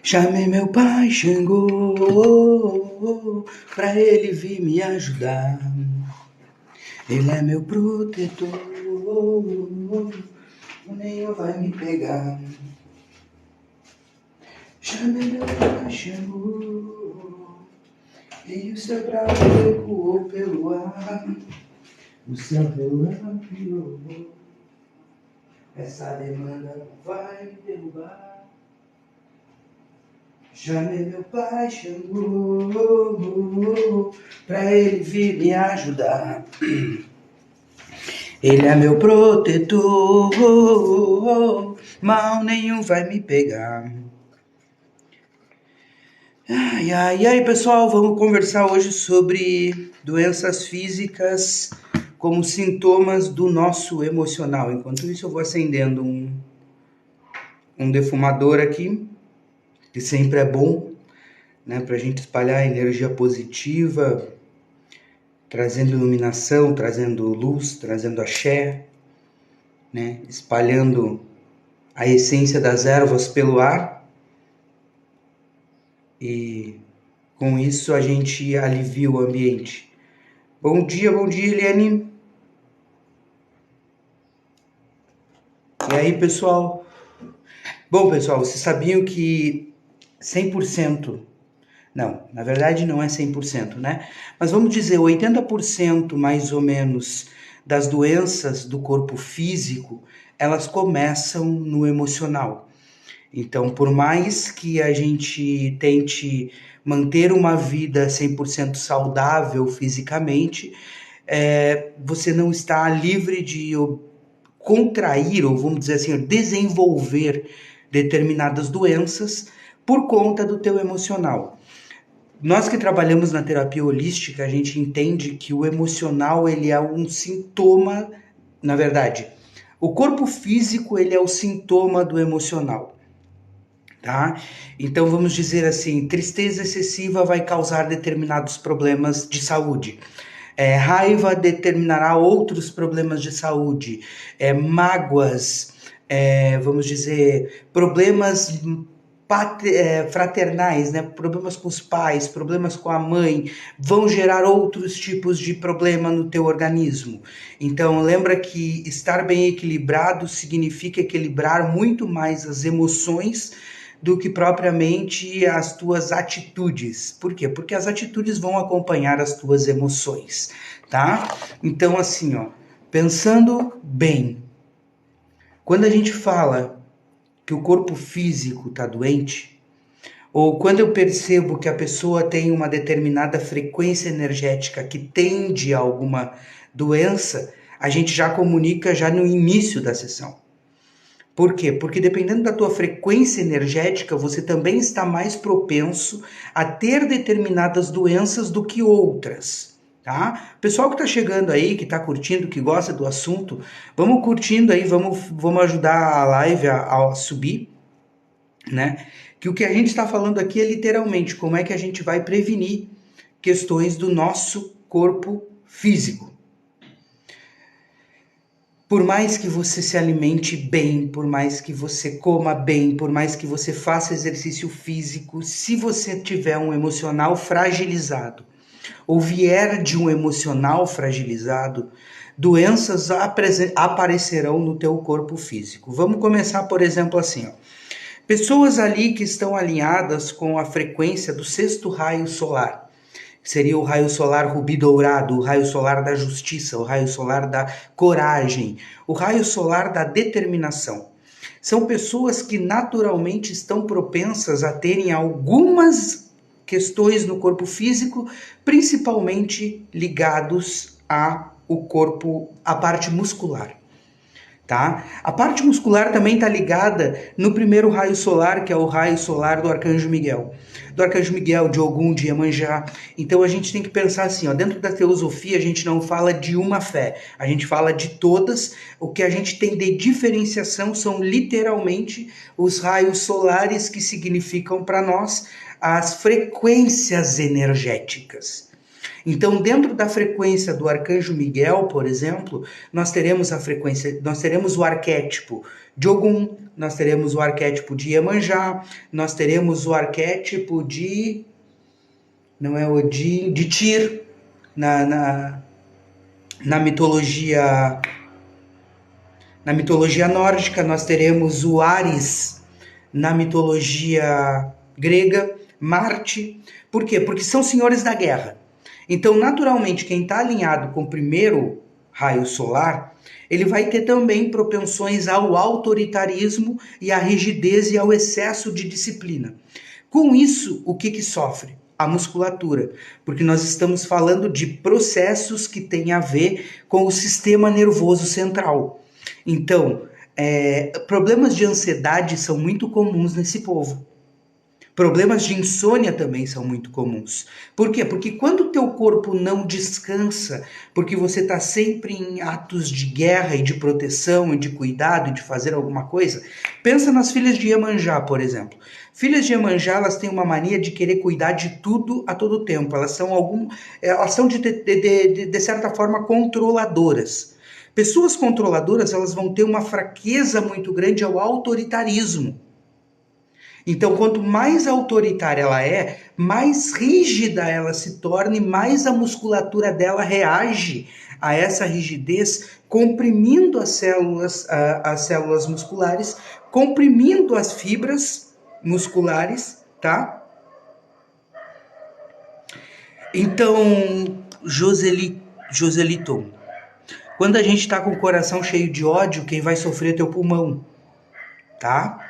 Chamei meu pai Xangô pra ele vir me ajudar. Ele é meu protetor, nenhum vai me pegar. Chamei meu pai Xangô e o seu bravo ecoou pelo ar. O céu relâmpago, essa demanda não vai me derrubar. Chamei meu pai Xangô pra ele vir me ajudar. Ele é meu protetor, mal nenhum vai me pegar. E aí, pessoal, vamos conversar hoje sobre doenças físicas como sintomas do nosso emocional. Enquanto isso, eu vou acendendo um defumador aqui, que sempre é bom, né, para a gente espalhar energia positiva, trazendo iluminação, trazendo luz, trazendo axé, né, espalhando a essência das ervas pelo ar. E com isso a gente alivia o ambiente. Bom dia, Eliane. E aí, pessoal? Bom, pessoal, vocês sabiam que 100%, não, na verdade não é 100%, né? Mas vamos dizer 80% mais ou menos das doenças do corpo físico, elas começam no emocional. Então, por mais que a gente tente manter uma vida 100% saudável fisicamente, você não está livre de contrair, ou vamos dizer assim, desenvolver determinadas doenças por conta do teu emocional. Nós que trabalhamos na terapia holística, a gente entende que o emocional ele é um sintoma, na verdade, o corpo físico ele é o sintoma do emocional. Tá? Então vamos dizer assim, tristeza excessiva vai causar determinados problemas de saúde. Raiva determinará outros problemas de saúde. Mágoas, vamos dizer, problemas fraternais, né? Problemas com os pais, problemas com a mãe, vão gerar outros tipos de problema no teu organismo. Então lembra que estar bem equilibrado significa equilibrar muito mais as emoções do que propriamente as tuas atitudes. Por quê? Porque as atitudes vão acompanhar as tuas emoções, tá? Então, assim, ó, pensando bem, quando a gente fala que o corpo físico está doente, ou quando eu percebo que a pessoa tem uma determinada frequência energética que tende a alguma doença, a gente já comunica já no início da sessão. Por quê? Porque dependendo da tua frequência energética, você também está mais propenso a ter determinadas doenças do que outras, tá? Pessoal que está chegando aí, que está curtindo, que gosta do assunto, vamos curtindo aí, vamos ajudar a live a subir, né? Que o que a gente está falando aqui é literalmente como é que a gente vai prevenir questões do nosso corpo físico. Por mais que você se alimente bem, por mais que você coma bem, por mais que você faça exercício físico, se você tiver um emocional fragilizado ou vier de um emocional fragilizado, doenças aparecerão no teu corpo físico. Vamos começar, por exemplo, assim, ó. Pessoas ali que estão alinhadas com a frequência do sexto raio solar. Seria o raio solar rubi dourado, o raio solar da justiça, o raio solar da coragem, o raio solar da determinação. São pessoas que naturalmente estão propensas a terem algumas questões no corpo físico, principalmente ligados ao corpo, à parte muscular. Tá? A parte muscular também está ligada no primeiro raio solar, que é o raio solar do Arcanjo Miguel. Do Arcanjo Miguel, de Ogum, de Iemanjá. Então a gente tem que pensar assim, ó, dentro da teosofia a gente não fala de uma fé, a gente fala de todas. O que a gente tem de diferenciação são literalmente os raios solares que significam para nós as frequências energéticas. Então, dentro da frequência do Arcanjo Miguel, por exemplo, nós teremos o arquétipo de Ogum, nós teremos o arquétipo de Iemanjá, nós teremos o arquétipo de, não é Odin, de Tyr, na mitologia nórdica. Nós teremos o Ares na mitologia grega, Marte. Por quê? Porque são senhores da guerra. Então, naturalmente, quem está alinhado com o primeiro raio solar, ele vai ter também propensões ao autoritarismo e à rigidez e ao excesso de disciplina. Com isso, o que sofre? A musculatura, porque nós estamos falando de processos que têm a ver com o sistema nervoso central. Então, problemas de ansiedade são muito comuns nesse povo. Problemas de insônia também são muito comuns. Por quê? Porque quando o teu corpo não descansa, porque você está sempre em atos de guerra e de proteção e de cuidado e de fazer alguma coisa, pensa nas filhas de Iemanjá, por exemplo. Filhas de Iemanjá, elas têm uma mania de querer cuidar de tudo a todo tempo. Elas são de certa forma controladoras. Pessoas controladoras, elas vão ter uma fraqueza muito grande ao autoritarismo. Então, quanto mais autoritária ela é, mais rígida ela se torna e mais a musculatura dela reage a essa rigidez, comprimindo as células musculares, comprimindo as fibras musculares, tá? Então, Joselito, quando a gente está com o coração cheio de ódio, quem vai sofrer é teu pulmão, tá?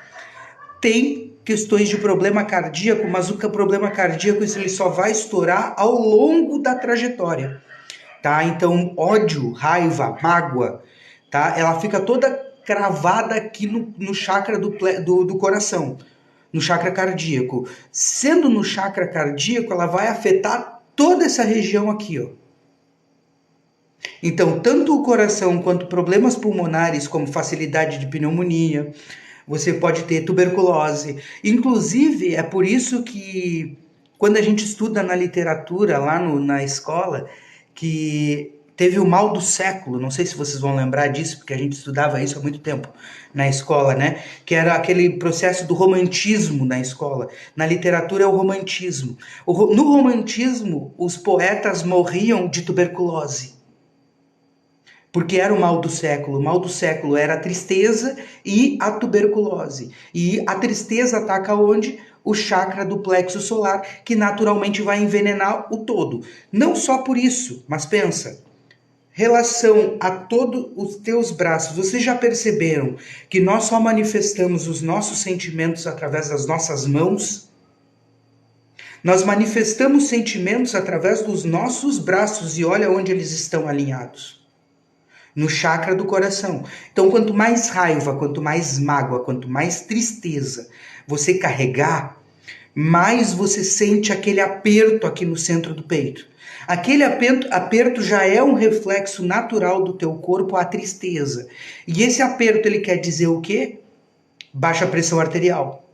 Tem questões de problema cardíaco, mas o problema cardíaco ele só vai estourar ao longo da trajetória, tá? Então, ódio, raiva, mágoa, tá? Ela fica toda cravada aqui no chakra do coração, no chakra cardíaco. Sendo no chakra cardíaco, ela vai afetar toda essa região aqui, ó. Então, tanto o coração quanto problemas pulmonares, como facilidade de pneumonia, você pode ter tuberculose. Inclusive, é por isso que quando a gente estuda na literatura, lá na escola, que teve o mal do século, não sei se vocês vão lembrar disso, porque a gente estudava isso há muito tempo na escola, né? Que era aquele processo do romantismo na escola. Na literatura é o romantismo. No romantismo, os poetas morriam de tuberculose. Porque era o mal do século. O mal do século era a tristeza e a tuberculose. E a tristeza ataca onde? O chakra do plexo solar, que naturalmente vai envenenar o todo. Não só por isso, mas pensa, relação a todos os teus braços. Vocês já perceberam que nós só manifestamos os nossos sentimentos através das nossas mãos? Nós manifestamos sentimentos através dos nossos braços e olha onde eles estão alinhados. No chakra do coração. Então, quanto mais raiva, quanto mais mágoa, quanto mais tristeza você carregar, mais você sente aquele aperto aqui no centro do peito. Aquele aperto já é um reflexo natural do teu corpo, a tristeza. E esse aperto, ele quer dizer o quê? Baixa pressão arterial.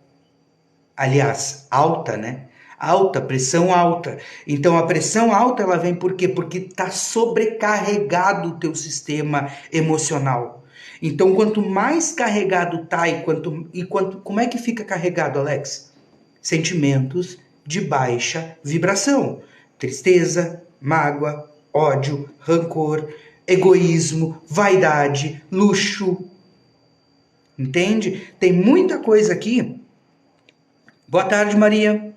Aliás, alta, né? Alta, pressão alta. Então a pressão alta ela vem por quê? Porque está sobrecarregado o teu sistema emocional. Então quanto mais carregado tá como é que fica carregado, Alex? Sentimentos de baixa vibração. Tristeza, mágoa, ódio, rancor, egoísmo, vaidade, luxo. Entende? Tem muita coisa aqui. Boa tarde, Maria.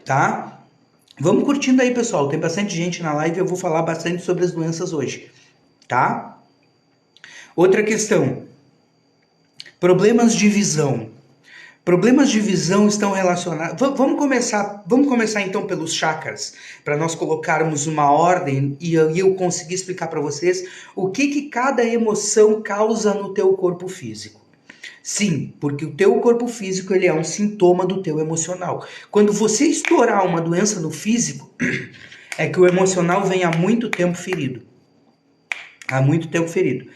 Tá? Vamos curtindo aí, pessoal. Tem bastante gente na live, eu vou falar bastante sobre as doenças hoje, tá? Outra questão. Problemas de visão. Problemas de visão estão relacionados... Vamos começar então pelos chakras, para nós colocarmos uma ordem e eu conseguir explicar para vocês o que cada emoção causa no teu corpo físico. Sim, porque o teu corpo físico ele é um sintoma do teu emocional. Quando você estourar uma doença no físico, é que o emocional vem há muito tempo ferido. Há muito tempo ferido.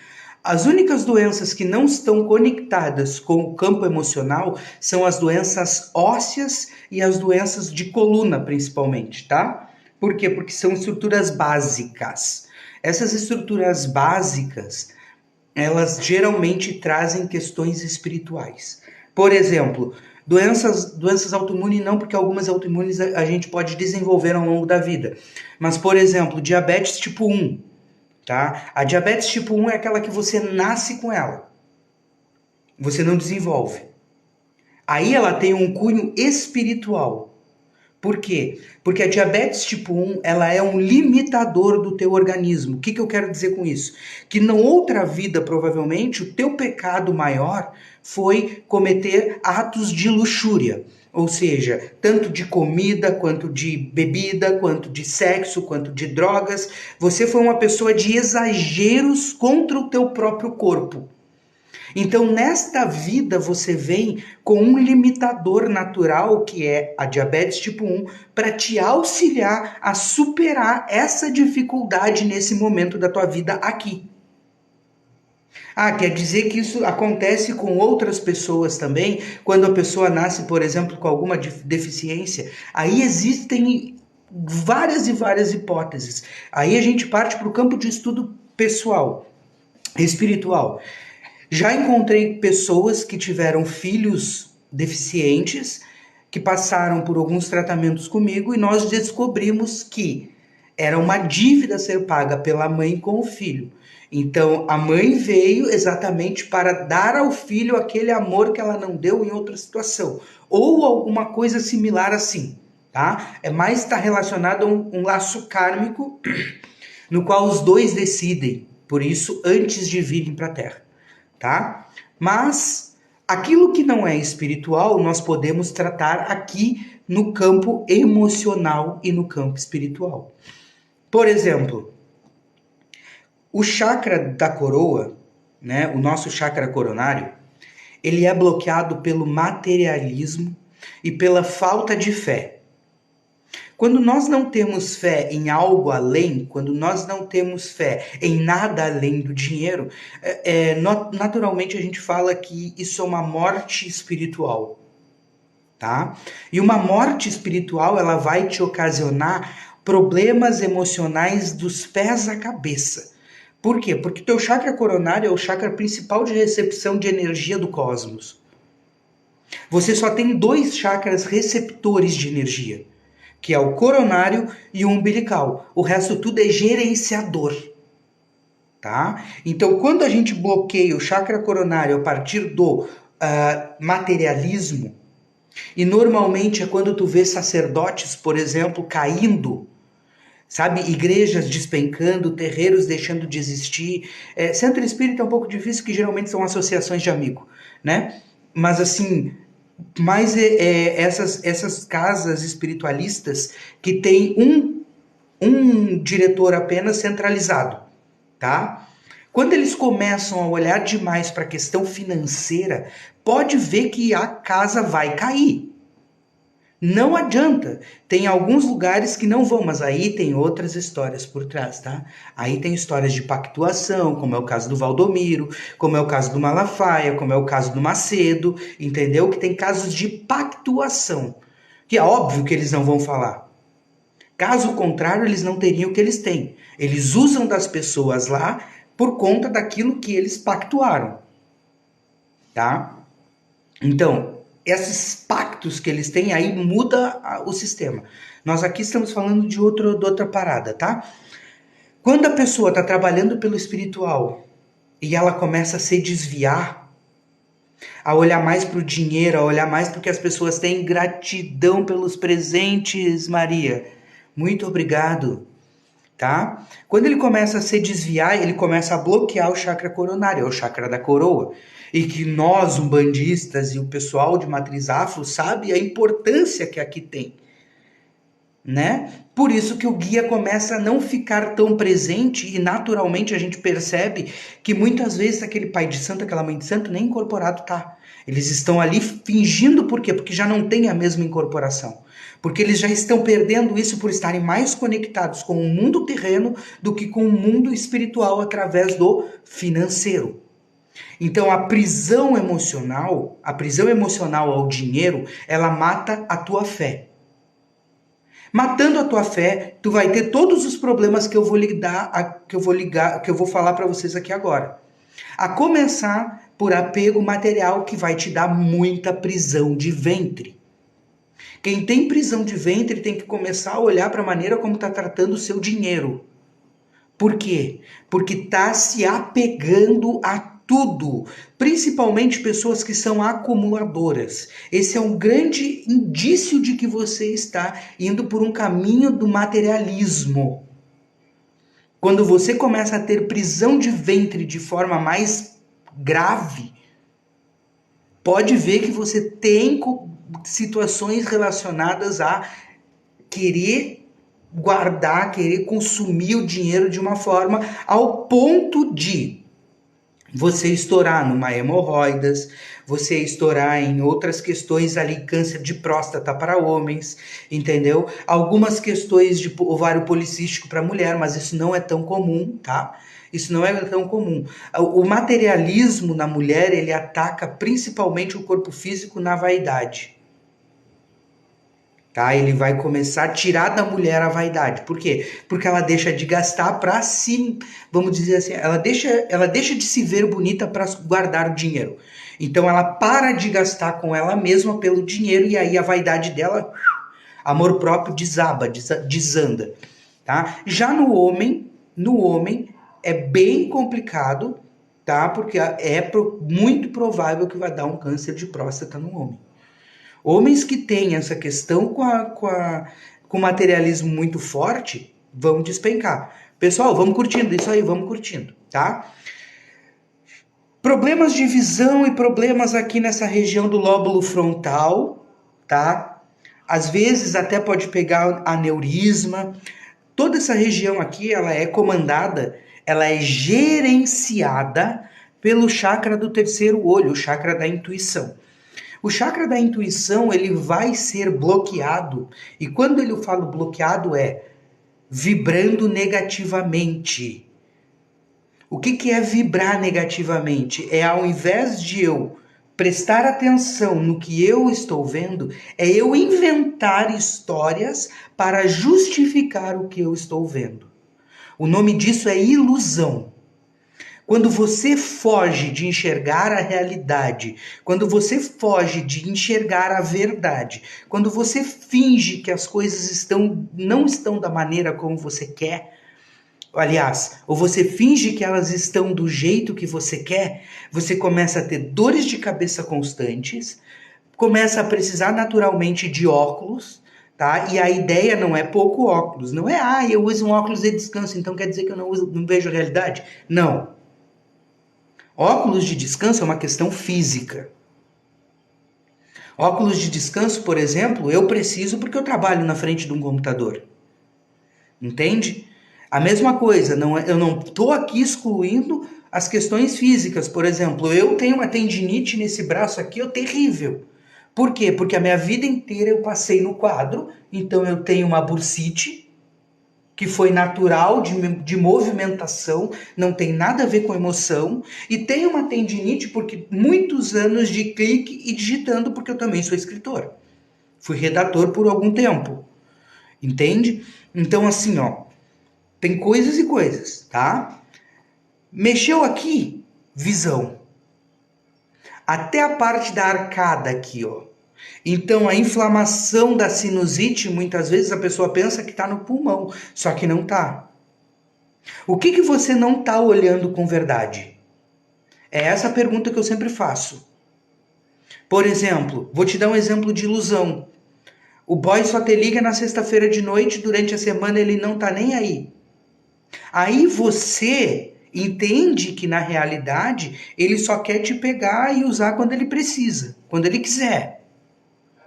As únicas doenças que não estão conectadas com o campo emocional são as doenças ósseas e as doenças de coluna, principalmente, tá? Por quê? Porque são estruturas básicas. Essas estruturas básicas, elas geralmente trazem questões espirituais. Por exemplo, doenças autoimunes não, porque algumas autoimunes a gente pode desenvolver ao longo da vida. Mas, por exemplo, diabetes tipo 1, tá? A diabetes tipo 1 é aquela que você nasce com ela. Você não desenvolve. Aí ela tem um cunho espiritual. Por quê? Porque a diabetes tipo 1, ela é um limitador do teu organismo. O que eu quero dizer com isso? Que na outra vida, provavelmente, o teu pecado maior foi cometer atos de luxúria. Ou seja, tanto de comida, quanto de bebida, quanto de sexo, quanto de drogas. Você foi uma pessoa de exageros contra o teu próprio corpo. Então, nesta vida, você vem com um limitador natural, que é a diabetes tipo 1, para te auxiliar a superar essa dificuldade nesse momento da tua vida aqui. Ah, quer dizer que isso acontece com outras pessoas também, quando a pessoa nasce, por exemplo, com alguma deficiência. Aí existem várias e várias hipóteses. Aí a gente parte para o campo de estudo pessoal, espiritual. Já encontrei pessoas que tiveram filhos deficientes, que passaram por alguns tratamentos comigo e nós descobrimos que era uma dívida a ser paga pela mãe com o filho. Então a mãe veio exatamente para dar ao filho aquele amor que ela não deu em outra situação, ou alguma coisa similar assim, tá? É mais está relacionado a um laço kármico no qual os dois decidem, por isso, antes de virem para a Terra. Tá? Mas aquilo que não é espiritual, nós podemos tratar aqui no campo emocional e no campo espiritual. Por exemplo, o chakra da coroa, né, o nosso chakra coronário, ele é bloqueado pelo materialismo e pela falta de fé. Quando nós não temos fé em algo além, quando nós não temos fé em nada além do dinheiro, naturalmente a gente fala que isso é uma morte espiritual, tá? E uma morte espiritual, ela vai te ocasionar problemas emocionais dos pés à cabeça. Por quê? Porque teu chakra coronário é o chakra principal de recepção de energia do cosmos. Você só tem 2 chakras receptores de energia, que é o coronário e o umbilical. O resto tudo é gerenciador, tá? Então, quando a gente bloqueia o chakra coronário a partir do materialismo, e normalmente é quando tu vê sacerdotes, por exemplo, caindo, sabe? Igrejas despencando, terreiros deixando de existir. Centro espírita é um pouco difícil, que geralmente são associações de amigo, né? Mas assim, mas essas casas espiritualistas que tem um diretor apenas centralizado, tá? Quando eles começam a olhar demais para a questão financeira, pode ver que a casa vai cair. Não adianta. Tem alguns lugares que não vão, mas aí tem outras histórias por trás, tá? Aí tem histórias de pactuação, como é o caso do Valdomiro, como é o caso do Malafaia, como é o caso do Macedo, entendeu? Que tem casos de pactuação, que é óbvio que eles não vão falar. Caso contrário, eles não teriam o que eles têm. Eles usam das pessoas lá por conta daquilo que eles pactuaram, tá? Então, esses pactos que eles têm aí muda o sistema. Nós aqui estamos falando de outra parada, tá? Quando a pessoa está trabalhando pelo espiritual e ela começa a se desviar, a olhar mais para o dinheiro, a olhar mais para o que as pessoas têm, gratidão pelos presentes, Maria. Muito obrigado, tá? Quando ele começa a se desviar, ele começa a bloquear o chakra coronário, é o chakra da coroa. E que nós, umbandistas e o pessoal de matriz afro sabe a importância que aqui tem, né? Por isso que o guia começa a não ficar tão presente e naturalmente a gente percebe que muitas vezes aquele pai de santo, aquela mãe de santo nem incorporado tá. Eles estão ali fingindo por quê? Porque já não tem a mesma incorporação. Porque eles já estão perdendo isso por estarem mais conectados com o mundo terreno do que com o mundo espiritual através do financeiro. Então a prisão emocional ao dinheiro, ela mata a tua fé. Matando a tua fé, tu vai ter todos os problemas que eu vou falar para vocês aqui agora. A começar por apego material, que vai te dar muita prisão de ventre. Quem tem prisão de ventre tem que começar a olhar para a maneira como está tratando o seu dinheiro. Por quê? Porque está se apegando a tudo, principalmente pessoas que são acumuladoras. Esse é um grande indício de que você está indo por um caminho do materialismo. Quando você começa a ter prisão de ventre de forma mais grave, pode ver que você tem situações relacionadas a querer guardar, querer consumir o dinheiro de uma forma ao ponto de você estourar numa hemorroidas, você estourar em outras questões ali, câncer de próstata para homens, entendeu? Algumas questões de ovário policístico para mulher, mas isso não é tão comum, tá? Isso não é tão comum. O materialismo na mulher, ele ataca principalmente o corpo físico na vaidade. Tá? Ele vai começar a tirar da mulher a vaidade. Por quê? Porque ela deixa de gastar para si, vamos dizer assim, ela deixa de se ver bonita para guardar o dinheiro. Então ela para de gastar com ela mesma pelo dinheiro e aí a vaidade dela, amor próprio desanda, tá? Já no homem é bem complicado, tá? Porque é muito provável que vai dar um câncer de próstata no homem. Homens que têm essa questão com materialismo muito forte vão despencar. Pessoal, vamos curtindo isso aí, vamos curtindo, tá? Problemas de visão e problemas aqui nessa região do lóbulo frontal, tá? Às vezes até pode pegar aneurisma. Toda essa região aqui, ela é comandada, ela é gerenciada pelo chakra do terceiro olho, o chakra da intuição. O chakra da intuição, ele vai ser bloqueado, e quando eu falo bloqueado é vibrando negativamente. O que é vibrar negativamente? É ao invés de eu prestar atenção no que eu estou vendo, é eu inventar histórias para justificar o que eu estou vendo. O nome disso é ilusão. Quando você foge de enxergar a realidade, quando você foge de enxergar a verdade, quando você finge que as coisas não estão da maneira como você quer, aliás, ou você finge que elas estão do jeito que você quer, você começa a ter dores de cabeça constantes, começa a precisar naturalmente de óculos, tá? E a ideia não é pouco óculos, não é, eu uso um óculos de descanso, então quer dizer que eu não vejo a realidade? Não. Óculos de descanso é uma questão física. Óculos de descanso, por exemplo, eu preciso porque eu trabalho na frente de um computador. Entende? A mesma coisa, eu não estou aqui excluindo as questões físicas. Por exemplo, eu tenho uma tendinite nesse braço aqui, terrível. Por quê? Porque a minha vida inteira eu passei no quadro, então eu tenho uma bursite, que foi natural, de movimentação, não tem nada a ver com emoção, e tem uma tendinite porque muitos anos de clique e digitando, porque eu também sou escritor. Fui redator por algum tempo, entende? Então assim, ó, tem coisas e coisas, tá? Mexeu aqui, visão. Até a parte da arcada aqui, ó. Então, a inflamação da sinusite, muitas vezes a pessoa pensa que está no pulmão, só que não está. O que você não está olhando com verdade? É essa a pergunta que eu sempre faço. Por exemplo, vou te dar um exemplo de ilusão. O boy só te liga na sexta-feira de noite, durante a semana ele não está nem aí. Aí você entende que na realidade ele só quer te pegar e usar quando ele precisa, quando ele quiser.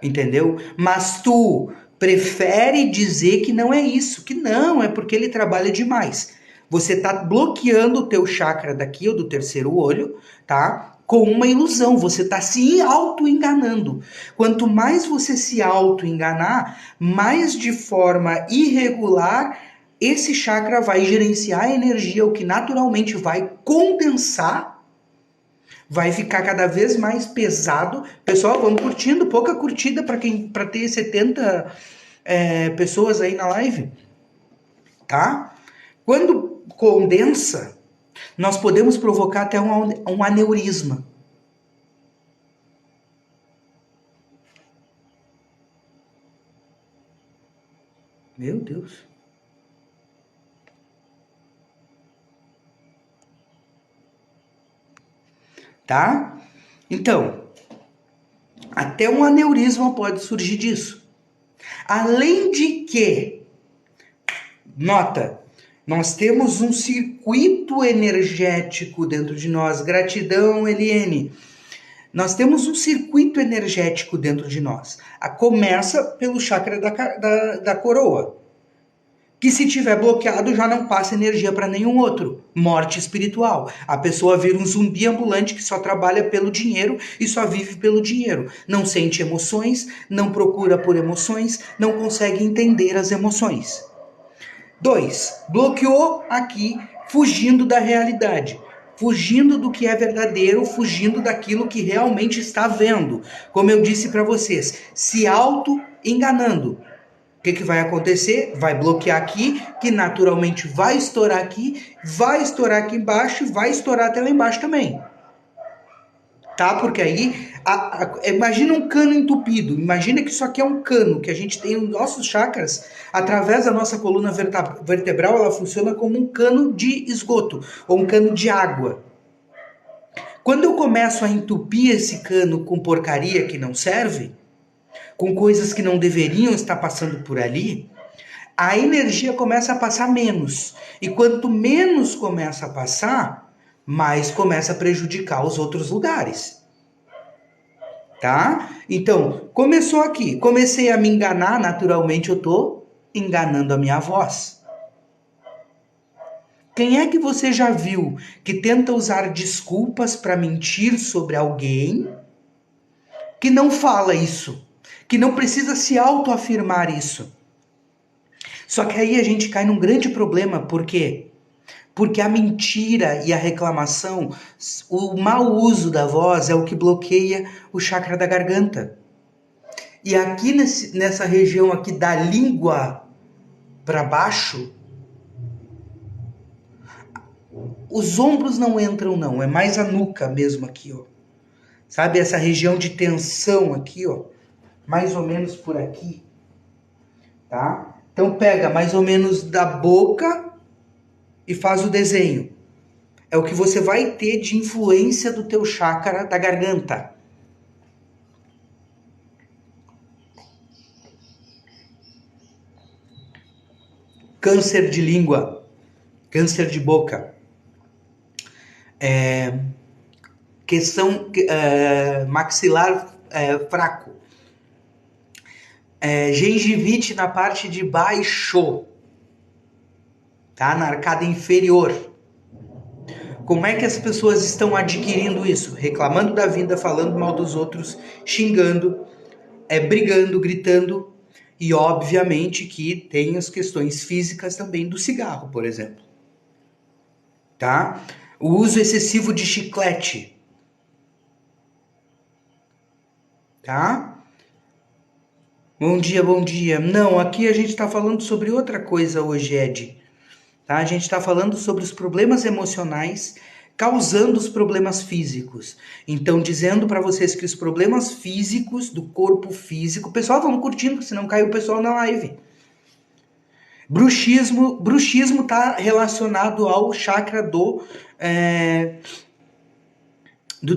Entendeu? Mas tu prefere dizer que não é isso, que não, é porque ele trabalha demais. Você está bloqueando o teu chakra daqui, ou do terceiro olho, tá? Com uma ilusão, você está se auto-enganando. Quanto mais você se auto-enganar, mais de forma irregular, esse chakra vai gerenciar a energia, o que naturalmente vai condensar, vai ficar cada vez mais pesado. Pessoal, vamos curtindo, pouca curtida para ter 70 pessoas aí na live, tá? Quando condensa, nós podemos provocar até um aneurisma. Meu Deus. Tá? Então, até um aneurisma pode surgir disso. Além de que, nota, nós temos um circuito energético dentro de nós. Gratidão, Eliane. Nós temos um circuito energético dentro de nós. Começa pelo chakra da coroa, que se tiver bloqueado já não passa energia para nenhum outro. Morte espiritual. A pessoa vira um zumbi ambulante que só trabalha pelo dinheiro e só vive pelo dinheiro. Não sente emoções, não procura por emoções, não consegue entender as emoções. 2. Bloqueou aqui, fugindo da realidade. Fugindo do que é verdadeiro, fugindo daquilo que realmente está vendo. Como eu disse para vocês, se auto-enganando. O que vai acontecer? Vai bloquear aqui, que naturalmente vai estourar aqui embaixo e vai estourar até lá embaixo também. Tá? Porque aí, imagina um cano entupido. Imagina que isso aqui é um cano, que a gente tem os nossos chakras, através da nossa coluna vertebral, ela funciona como um cano de esgoto, ou um cano de água. Quando eu começo a entupir esse cano com porcaria que não serve, com coisas que não deveriam estar passando por ali, a energia começa a passar menos. E quanto menos começa a passar, mais começa a prejudicar os outros lugares. Tá? Então, começou aqui. Comecei a me enganar, naturalmente eu tô enganando a minha voz. Quem é que você já viu que tenta usar desculpas para mentir sobre alguém que não fala isso? Que não precisa se autoafirmar isso. Só que aí a gente cai num grande problema, por quê? Porque a mentira e a reclamação, o mau uso da voz é o que bloqueia o chakra da garganta. E aqui nessa região aqui da língua para baixo, os ombros não entram não, é mais a nuca mesmo aqui, ó. Sabe essa região de tensão aqui, ó? Mais ou menos por aqui, tá? Então pega mais ou menos da boca e faz o desenho. É o que você vai ter de influência do teu chakra da garganta. Câncer de língua, câncer de boca, questão maxilar fraco, gengivite na parte de baixo, tá? Na arcada inferior. Como é que as pessoas estão adquirindo isso? Reclamando da vida, falando mal dos outros, xingando, brigando, gritando. E obviamente que tem as questões físicas também do cigarro, por exemplo. Tá? O uso excessivo de chiclete. Tá? Bom dia, bom dia. Não, aqui a gente está falando sobre outra coisa hoje, Ed. Tá? A gente está falando sobre os problemas emocionais causando os problemas físicos. Então, dizendo para vocês que os problemas físicos, do corpo físico... Pessoal, vamos curtindo, senão cai o pessoal na live. Bruxismo está relacionado ao chakra do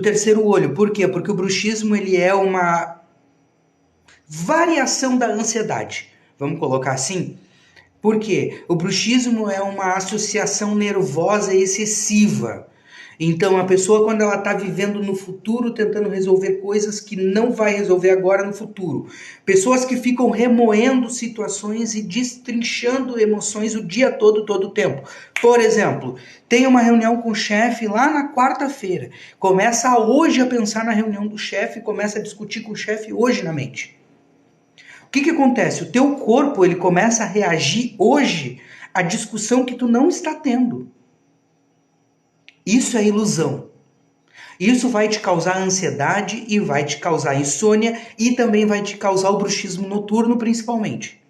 terceiro olho. Por quê? Porque o bruxismo ele é uma variação da ansiedade. Vamos colocar assim? Por quê? O bruxismo é uma associação nervosa excessiva. Então, a pessoa, quando ela está vivendo no futuro, tentando resolver coisas que não vai resolver agora no futuro. Pessoas que ficam remoendo situações e destrinchando emoções o dia todo o tempo. Por exemplo, tem uma reunião com o chefe lá na quarta-feira. Começa hoje a pensar na reunião do chefe, começa a discutir com o chefe hoje na mente. O que acontece? O teu corpo ele começa a reagir hoje à discussão que tu não está tendo. Isso é ilusão. Isso vai te causar ansiedade e vai te causar insônia e também vai te causar o bruxismo noturno, principalmente.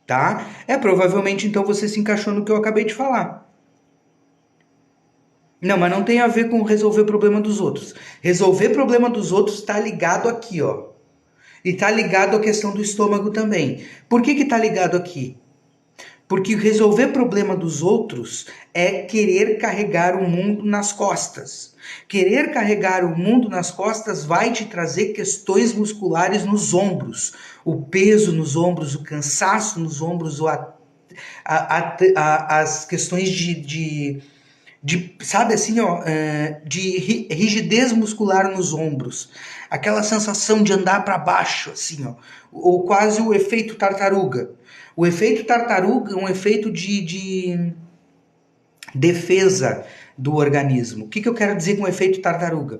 Tá? Provavelmente então você se encaixou no que eu acabei de falar. Não, mas não tem a ver com resolver o problema dos outros. Resolver o problema dos outros está ligado aqui, ó. E está ligado à questão do estômago também. Por que está ligado aqui? Porque resolver problema dos outros é querer carregar o mundo nas costas. Querer carregar o mundo nas costas vai te trazer questões musculares nos ombros. O peso nos ombros, o cansaço nos ombros, as questões sabe assim, ó, de rigidez muscular nos ombros. Aquela sensação de andar para baixo, assim, ó. Ou quase o efeito tartaruga. O efeito tartaruga é um efeito de defesa do organismo. O que eu quero dizer com o efeito tartaruga?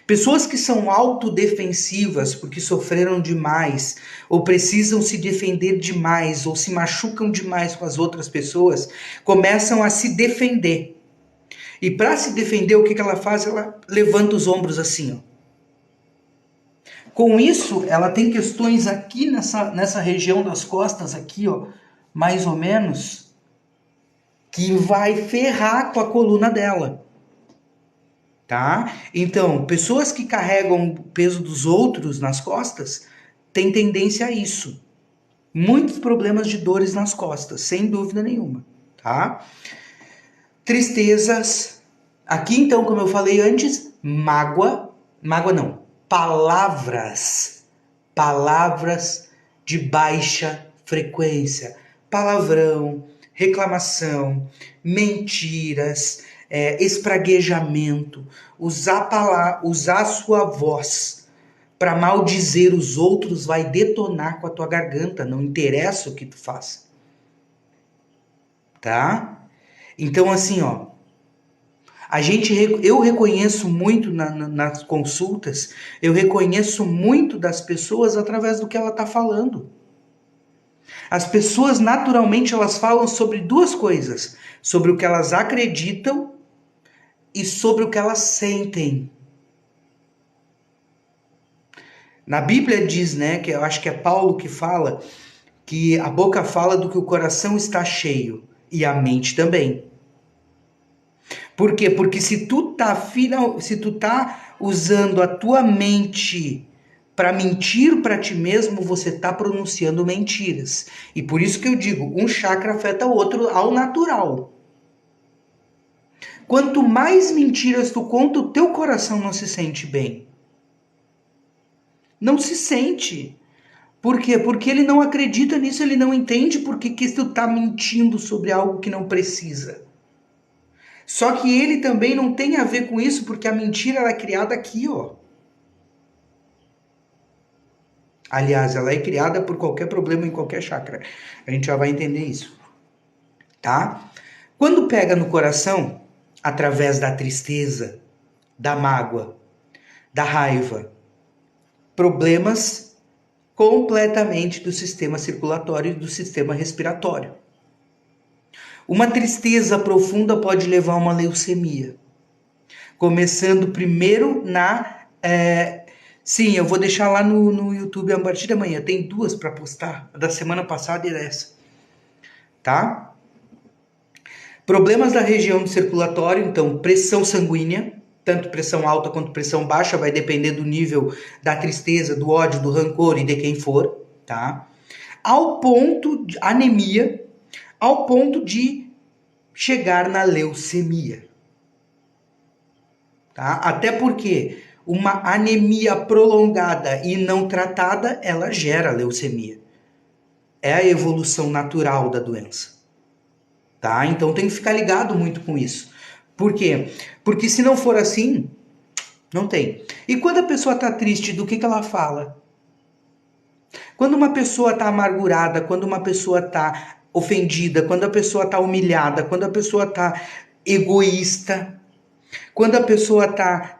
Pessoas que são autodefensivas porque sofreram demais, ou precisam se defender demais, ou se machucam demais com as outras pessoas, começam a se defender. E para se defender, o que ela faz? Ela levanta os ombros assim, ó. Com isso, ela tem questões aqui nessa região das costas, aqui, ó, mais ou menos, que vai ferrar com a coluna dela. Tá? Então, pessoas que carregam o peso dos outros nas costas têm tendência a isso. Muitos problemas de dores nas costas, sem dúvida nenhuma. Tá? Tristezas. Aqui, então, como eu falei antes, mágoa não, palavras de baixa frequência, palavrão, reclamação, mentiras, espraguejamento, usar sua voz para maldizer os outros vai detonar com a tua garganta, não interessa o que tu faz. Tá? Então, assim, ó, eu reconheço muito nas consultas, eu reconheço muito das pessoas através do que ela está falando. As pessoas, naturalmente, elas falam sobre duas coisas. Sobre o que elas acreditam e sobre o que elas sentem. Na Bíblia diz, né, que eu acho que é Paulo que fala, que a boca fala do que o coração está cheio e a mente também. Por quê? Porque se tu tá usando a tua mente para mentir para ti mesmo, você tá pronunciando mentiras. E por isso que eu digo, um chakra afeta o outro ao natural. Quanto mais mentiras tu conta, o teu coração não se sente bem. Não se sente. Por quê? Porque ele não acredita nisso, ele não entende por que tu tá mentindo sobre algo que não precisa. Só que ele também não tem a ver com isso, porque a mentira ela é criada aqui, ó. Aliás, ela é criada por qualquer problema em qualquer chakra. A gente já vai entender isso. Tá? Quando pega no coração, através da tristeza, da mágoa, da raiva, problemas completamente do sistema circulatório e do sistema respiratório. Uma tristeza profunda pode levar a uma leucemia. Começando primeiro sim, eu vou deixar lá no YouTube a partir de amanhã. Tem duas para postar, da semana passada e dessa. Tá? Problemas da região do circulatório, então pressão sanguínea, tanto pressão alta quanto pressão baixa, vai depender do nível da tristeza, do ódio, do rancor e de quem for, tá? Ao ponto de anemia, ao ponto de chegar na leucemia. Tá? Até porque uma anemia prolongada e não tratada, ela gera leucemia. É a evolução natural da doença. Tá? Então tem que ficar ligado muito com isso. Por quê? Porque se não for assim, não tem. E quando a pessoa está triste, do que ela fala? Quando uma pessoa está amargurada, quando uma pessoa está ofendida, quando a pessoa está humilhada, quando a pessoa está egoísta, quando a pessoa está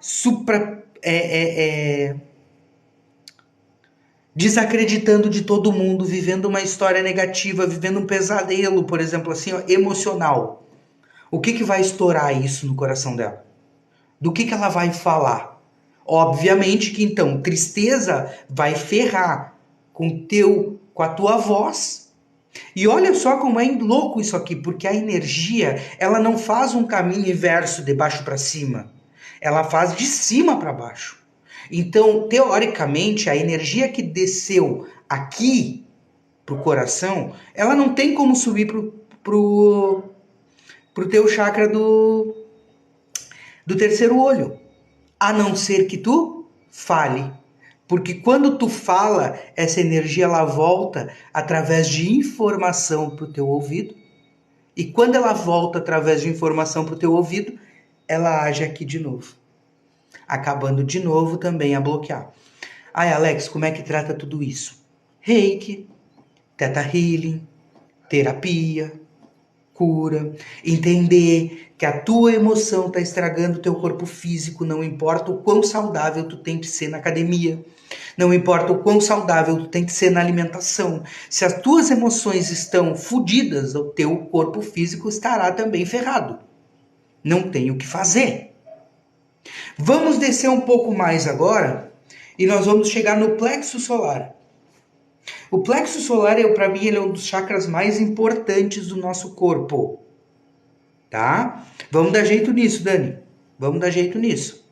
desacreditando de todo mundo, vivendo uma história negativa, vivendo um pesadelo, por exemplo, assim, ó, emocional. O que vai estourar isso no coração dela? Do que ela vai falar? Obviamente que então tristeza vai ferrar com a tua voz. E olha só como é louco isso aqui, porque a energia, ela não faz um caminho inverso de baixo para cima. Ela faz de cima para baixo. Então, teoricamente, a energia que desceu aqui pro coração, ela não tem como subir pro teu chakra do terceiro olho, a não ser que tu fale. Porque quando tu fala, essa energia ela volta através de informação para o teu ouvido. E quando ela volta através de informação para o teu ouvido, ela age aqui de novo. Acabando de novo também a bloquear. Ai, Alex, como é que trata tudo isso? Reiki, Theta Healing, terapia, cura, entender que a tua emoção está estragando o teu corpo físico, não importa o quão saudável tu tem que ser na academia, não importa o quão saudável tu tem que ser na alimentação. Se as tuas emoções estão fodidas, o teu corpo físico estará também ferrado. Não tem o que fazer. Vamos descer um pouco mais agora e nós vamos chegar no plexo solar. O plexo solar, para mim, ele é um dos chakras mais importantes do nosso corpo. Tá? Vamos dar jeito nisso, Dani. Vamos dar jeito nisso.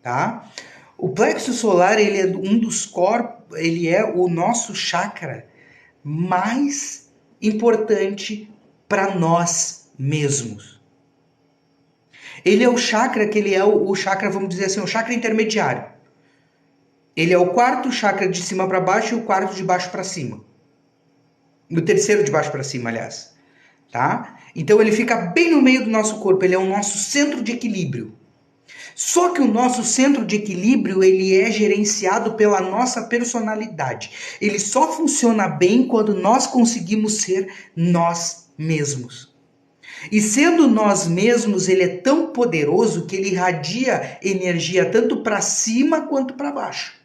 Tá? O plexo solar, ele é um dos corpos, ele é o nosso chakra mais importante para nós mesmos. Ele é o chakra que ele é o chakra, vamos dizer assim, o chakra intermediário. Ele é o quarto chakra de cima para baixo e o quarto de baixo para cima. O terceiro de baixo para cima, aliás. Tá? Então ele fica bem no meio do nosso corpo, ele é o nosso centro de equilíbrio. Só que o nosso centro de equilíbrio, ele é gerenciado pela nossa personalidade. Ele só funciona bem quando nós conseguimos ser nós mesmos. E sendo nós mesmos, ele é tão poderoso que ele irradia energia tanto para cima quanto para baixo.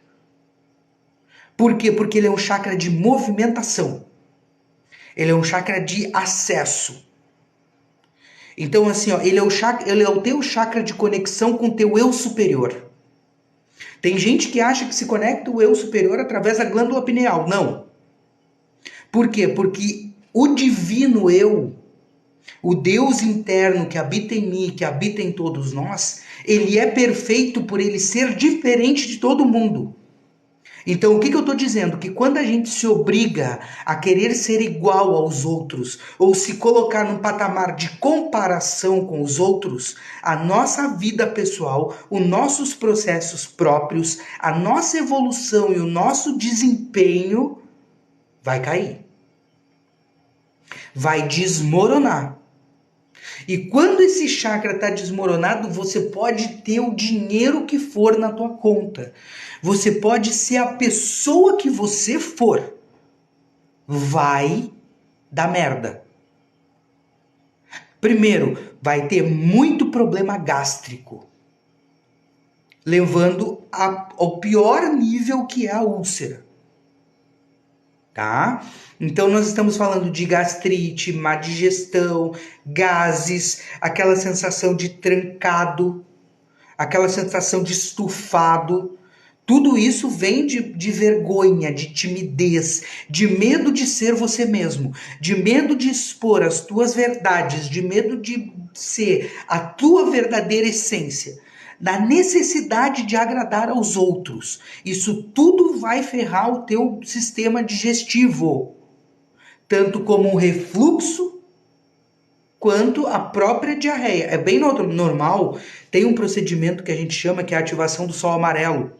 Por quê? Porque ele é um chakra de movimentação. Ele é um chakra de acesso. Então, assim, ó, ele é o teu chakra de conexão com o teu eu superior. Tem gente que acha que se conecta o eu superior através da glândula pineal. Não. Por quê? Porque o divino eu, o Deus interno que habita em mim, que habita em todos nós, ele é perfeito por ele ser diferente de todo mundo. Então, o que eu estou dizendo? Que quando a gente se obriga a querer ser igual aos outros, ou se colocar num patamar de comparação com os outros, a nossa vida pessoal, os nossos processos próprios, a nossa evolução e o nosso desempenho vai cair. Vai desmoronar. E quando esse chakra está desmoronado, você pode ter o dinheiro que for na tua conta. Você pode ser a pessoa que você for. Vai dar merda. Primeiro, vai ter muito problema gástrico, levando ao pior nível que é a úlcera. Tá? Então nós estamos falando de gastrite, má digestão, gases, aquela sensação de trancado, aquela sensação de estufado. Tudo isso vem de vergonha, de timidez, de medo de ser você mesmo, de medo de expor as tuas verdades, de medo de ser a tua verdadeira essência, da necessidade de agradar aos outros. Isso tudo vai ferrar o teu sistema digestivo, tanto como o refluxo quanto a própria diarreia. É bem normal, tem um procedimento que a gente chama que é a ativação do sol amarelo,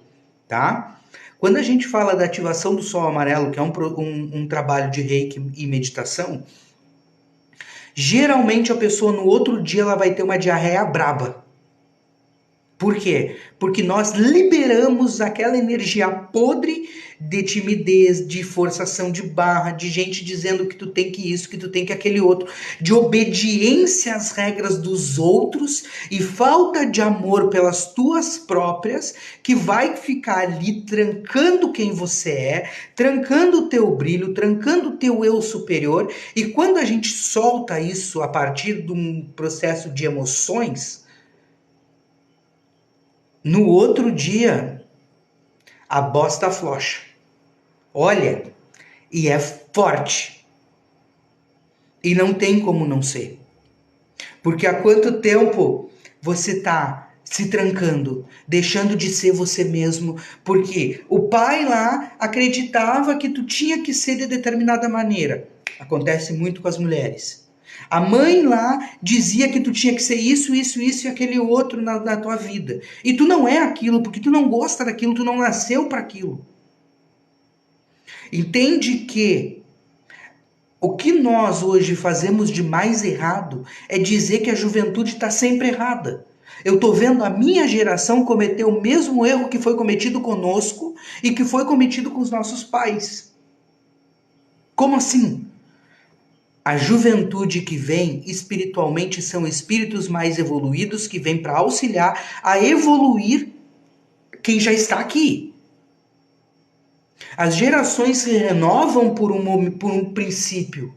tá? Quando a gente fala da ativação do sol amarelo, que é um trabalho de reiki e meditação, Geralmente a pessoa no outro dia ela vai ter uma diarreia braba. Por quê? Porque nós liberamos aquela energia podre de timidez, de forçação de barra, de gente dizendo que tu tem que isso, que tu tem que aquele outro, de obediência às regras dos outros e falta de amor pelas tuas próprias, que vai ficar ali trancando quem você é, trancando o teu brilho, trancando o teu eu superior. E quando a gente solta isso a partir de um processo de emoções, no outro dia, a bosta aflocha. Olha, e é forte. E não tem como não ser. Porque há quanto tempo você tá se trancando, deixando de ser você mesmo, porque o pai lá acreditava que tu tinha que ser de determinada maneira. Acontece muito com as mulheres. A mãe lá dizia que tu tinha que ser isso, isso, isso e aquele outro na tua vida. E tu não é aquilo, porque tu não gosta daquilo, tu não nasceu para aquilo. Entende que o que nós hoje fazemos de mais errado é dizer que a juventude está sempre errada. Eu estou vendo a minha geração cometer o mesmo erro que foi cometido conosco e que foi cometido com os nossos pais. Como assim? A juventude que vem, espiritualmente, são espíritos mais evoluídos que vêm para auxiliar a evoluir quem já está aqui. As gerações se renovam por um princípio.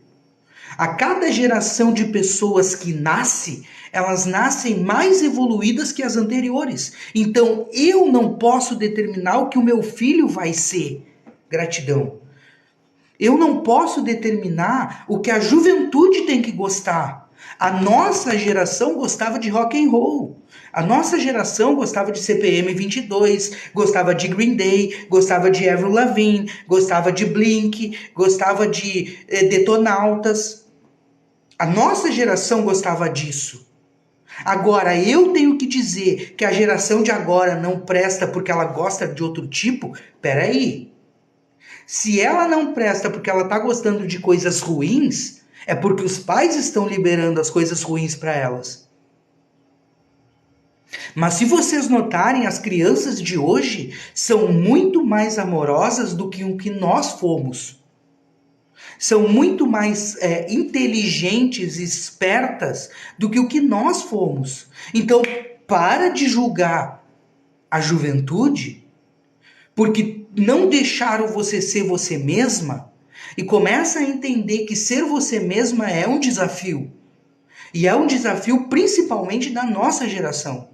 A cada geração de pessoas que nasce, elas nascem mais evoluídas que as anteriores. Então, eu não posso determinar o que o meu filho vai ser. Gratidão. Eu não posso determinar o que a juventude tem que gostar. A nossa geração gostava de rock and roll. A nossa geração gostava de CPM 22, gostava de Green Day, gostava de Avril Lavigne, gostava de Blink, gostava de Detonautas. A nossa geração gostava disso. Agora, eu tenho que dizer que a geração de agora não presta porque ela gosta de outro tipo? Peraí. Se ela não presta porque ela está gostando de coisas ruins, é porque os pais estão liberando as coisas ruins para elas. Mas se vocês notarem, as crianças de hoje são muito mais amorosas do que o que nós fomos. São muito mais inteligentes e espertas do que o que nós fomos. Então, para de julgar a juventude, porque não deixaram você ser você mesma, e começa a entender que ser você mesma é um desafio. E é um desafio principalmente da nossa geração,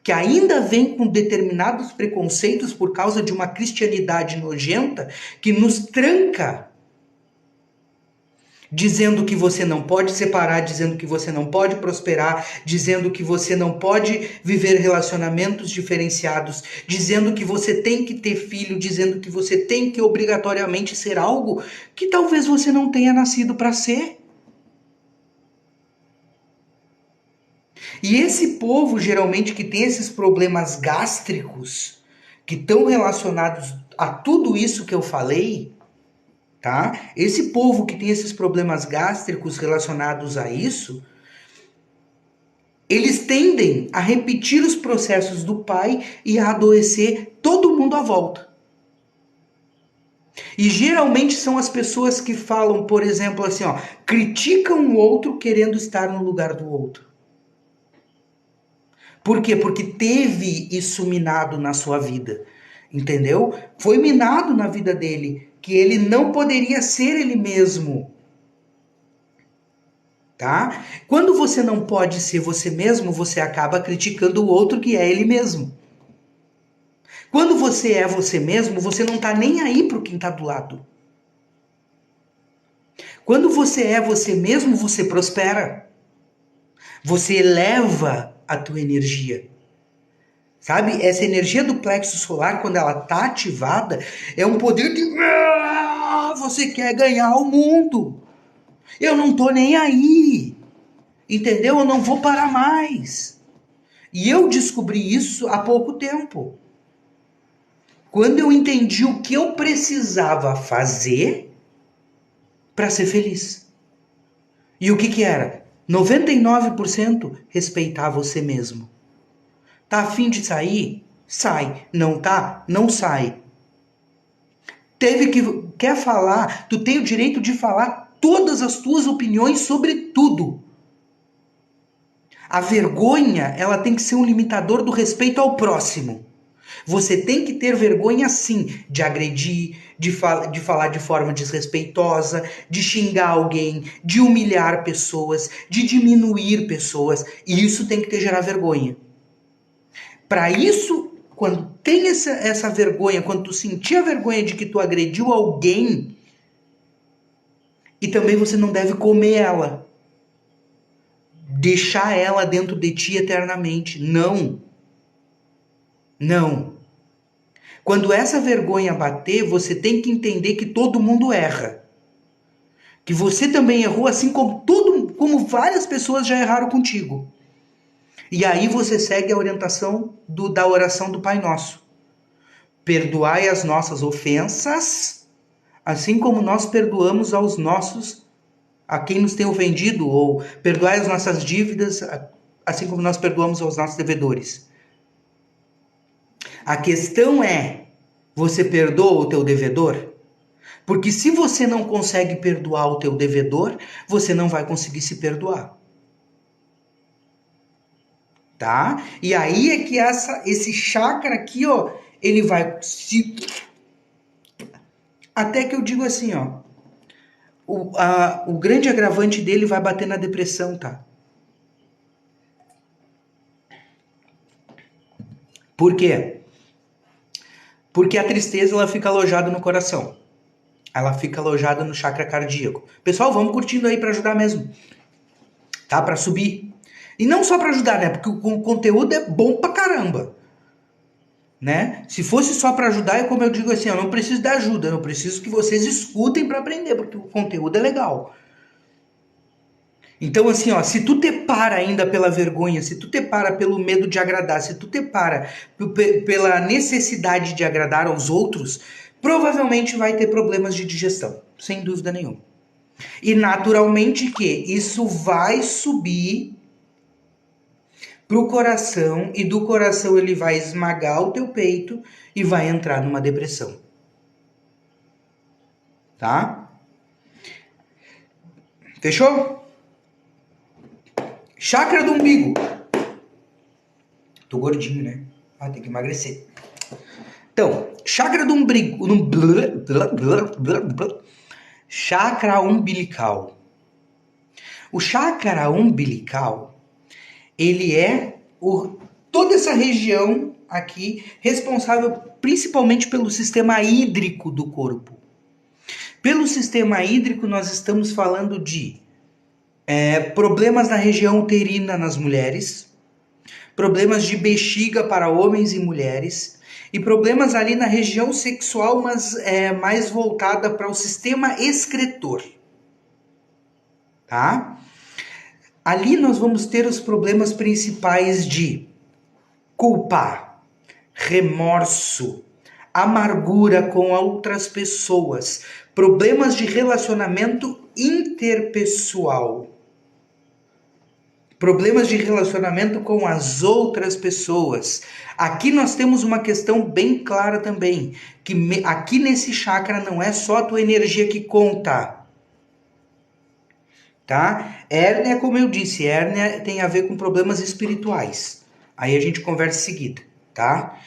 que ainda vem com determinados preconceitos por causa de uma cristianidade nojenta que nos tranca, dizendo que você não pode separar, dizendo que você não pode prosperar, dizendo que você não pode viver relacionamentos diferenciados, dizendo que você tem que ter filho, dizendo que você tem que obrigatoriamente ser algo que talvez você não tenha nascido para ser. E esse povo, geralmente, que tem esses problemas gástricos, que estão relacionados a tudo isso que eu falei, tá? Esse povo que tem esses problemas gástricos relacionados a isso, eles tendem a repetir os processos do pai e a adoecer todo mundo à volta. E geralmente são as pessoas que falam, por exemplo, assim, ó, criticam o outro querendo estar no lugar do outro. Por quê? Porque teve isso minado na sua vida, entendeu? Foi minado na vida dele, que ele não poderia ser ele mesmo, tá? Quando você não pode ser você mesmo, você acaba criticando o outro que é ele mesmo. Quando você é você mesmo, você não tá nem aí pro quem tá do lado. Quando você é você mesmo, você prospera. Você eleva a tua energia. Sabe? Essa energia do plexo solar, quando ela tá ativada, é um poder de... Você quer ganhar o mundo. Eu não tô nem aí. Entendeu? Eu não vou parar mais. E eu descobri isso há pouco tempo. Quando eu entendi o que eu precisava fazer para ser feliz. E o que que era? 99% respeitar você mesmo. Tá a fim de sair? Sai. Não tá? Não sai. Quer falar? Tu tem o direito de falar todas as tuas opiniões sobre tudo. A vergonha, ela tem que ser um limitador do respeito ao próximo. Você tem que ter vergonha, sim, de agredir, de falar de forma desrespeitosa, de xingar alguém, de humilhar pessoas, de diminuir pessoas. E isso tem que te gerar vergonha. Para isso, quando tem essa vergonha, quando tu sentir a vergonha de que tu agrediu alguém, e também você não deve comer ela. Deixar ela dentro de ti eternamente. Não. Não. Quando essa vergonha bater, você tem que entender que todo mundo erra. Que você também errou, assim como várias pessoas já erraram contigo. E aí você segue a orientação da oração do Pai Nosso. Perdoai as nossas ofensas, assim como nós perdoamos a quem nos tem ofendido, ou perdoai as nossas dívidas, assim como nós perdoamos aos nossos devedores. A questão é, você perdoa o teu devedor? Porque se você não consegue perdoar o teu devedor, você não vai conseguir se perdoar. Tá? E aí é que esse chakra aqui, ó, ele vai se... Até que eu digo assim, ó, o grande agravante dele vai bater na depressão, tá? Por quê? Porque a tristeza, ela fica alojada no coração. Ela fica alojada no chakra cardíaco. Pessoal, vamos curtindo aí para ajudar mesmo. Tá? Para subir. E não só para ajudar, né? Porque o conteúdo é bom pra caramba. Né? Se fosse só para ajudar, é como eu digo assim, eu não preciso da ajuda, eu preciso que vocês escutem para aprender, porque o conteúdo é legal. Então assim, ó, se tu te para ainda pela vergonha, se tu te para pelo medo de agradar, se tu te para pela necessidade de agradar aos outros, provavelmente vai ter problemas de digestão, sem dúvida nenhuma. E naturalmente que isso vai subir pro coração, e do coração ele vai esmagar o teu peito e vai entrar numa depressão. Tá? Fechou? Chakra do umbigo. Tô gordinho, né? Ah, tem que emagrecer. Então, chakra do umbigo. Chakra umbilical. O chakra umbilical, ele é toda essa região aqui responsável principalmente pelo sistema hídrico do corpo. Pelo sistema hídrico, nós estamos falando de problemas na região uterina nas mulheres, problemas de bexiga para homens e mulheres, e problemas ali na região sexual, mas mais voltada para o sistema excretor. Tá? Ali nós vamos ter os problemas principais de culpa, remorso, amargura com outras pessoas, problemas de relacionamento interpessoal, problemas de relacionamento com as outras pessoas. Aqui nós temos uma questão bem clara também, que aqui nesse chakra não é só a tua energia que conta. Tá? Hérnia, como eu disse, hérnia tem a ver com problemas espirituais. Aí a gente conversa em seguida, tá?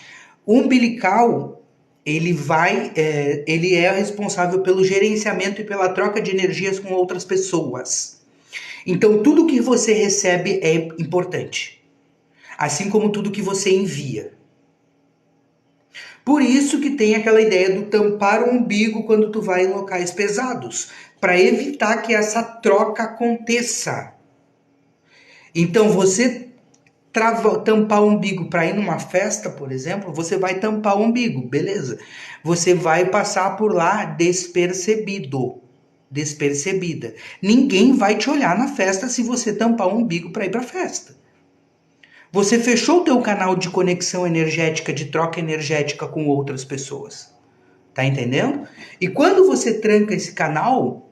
O umbilical, ele é responsável pelo gerenciamento e pela troca de energias com outras pessoas. Então, tudo que você recebe é importante, assim como tudo que você envia. Por isso que tem aquela ideia do tampar o umbigo quando tu vai em locais pesados, para evitar que essa troca aconteça. Então, você tampar o umbigo para ir numa festa, por exemplo, você vai tampar o umbigo, beleza? Você vai passar por lá despercebida. Ninguém vai te olhar na festa se você tampar o umbigo para ir para a festa. Você fechou o teu canal de conexão energética, de troca energética com outras pessoas. Tá entendendo? E quando você tranca esse canal,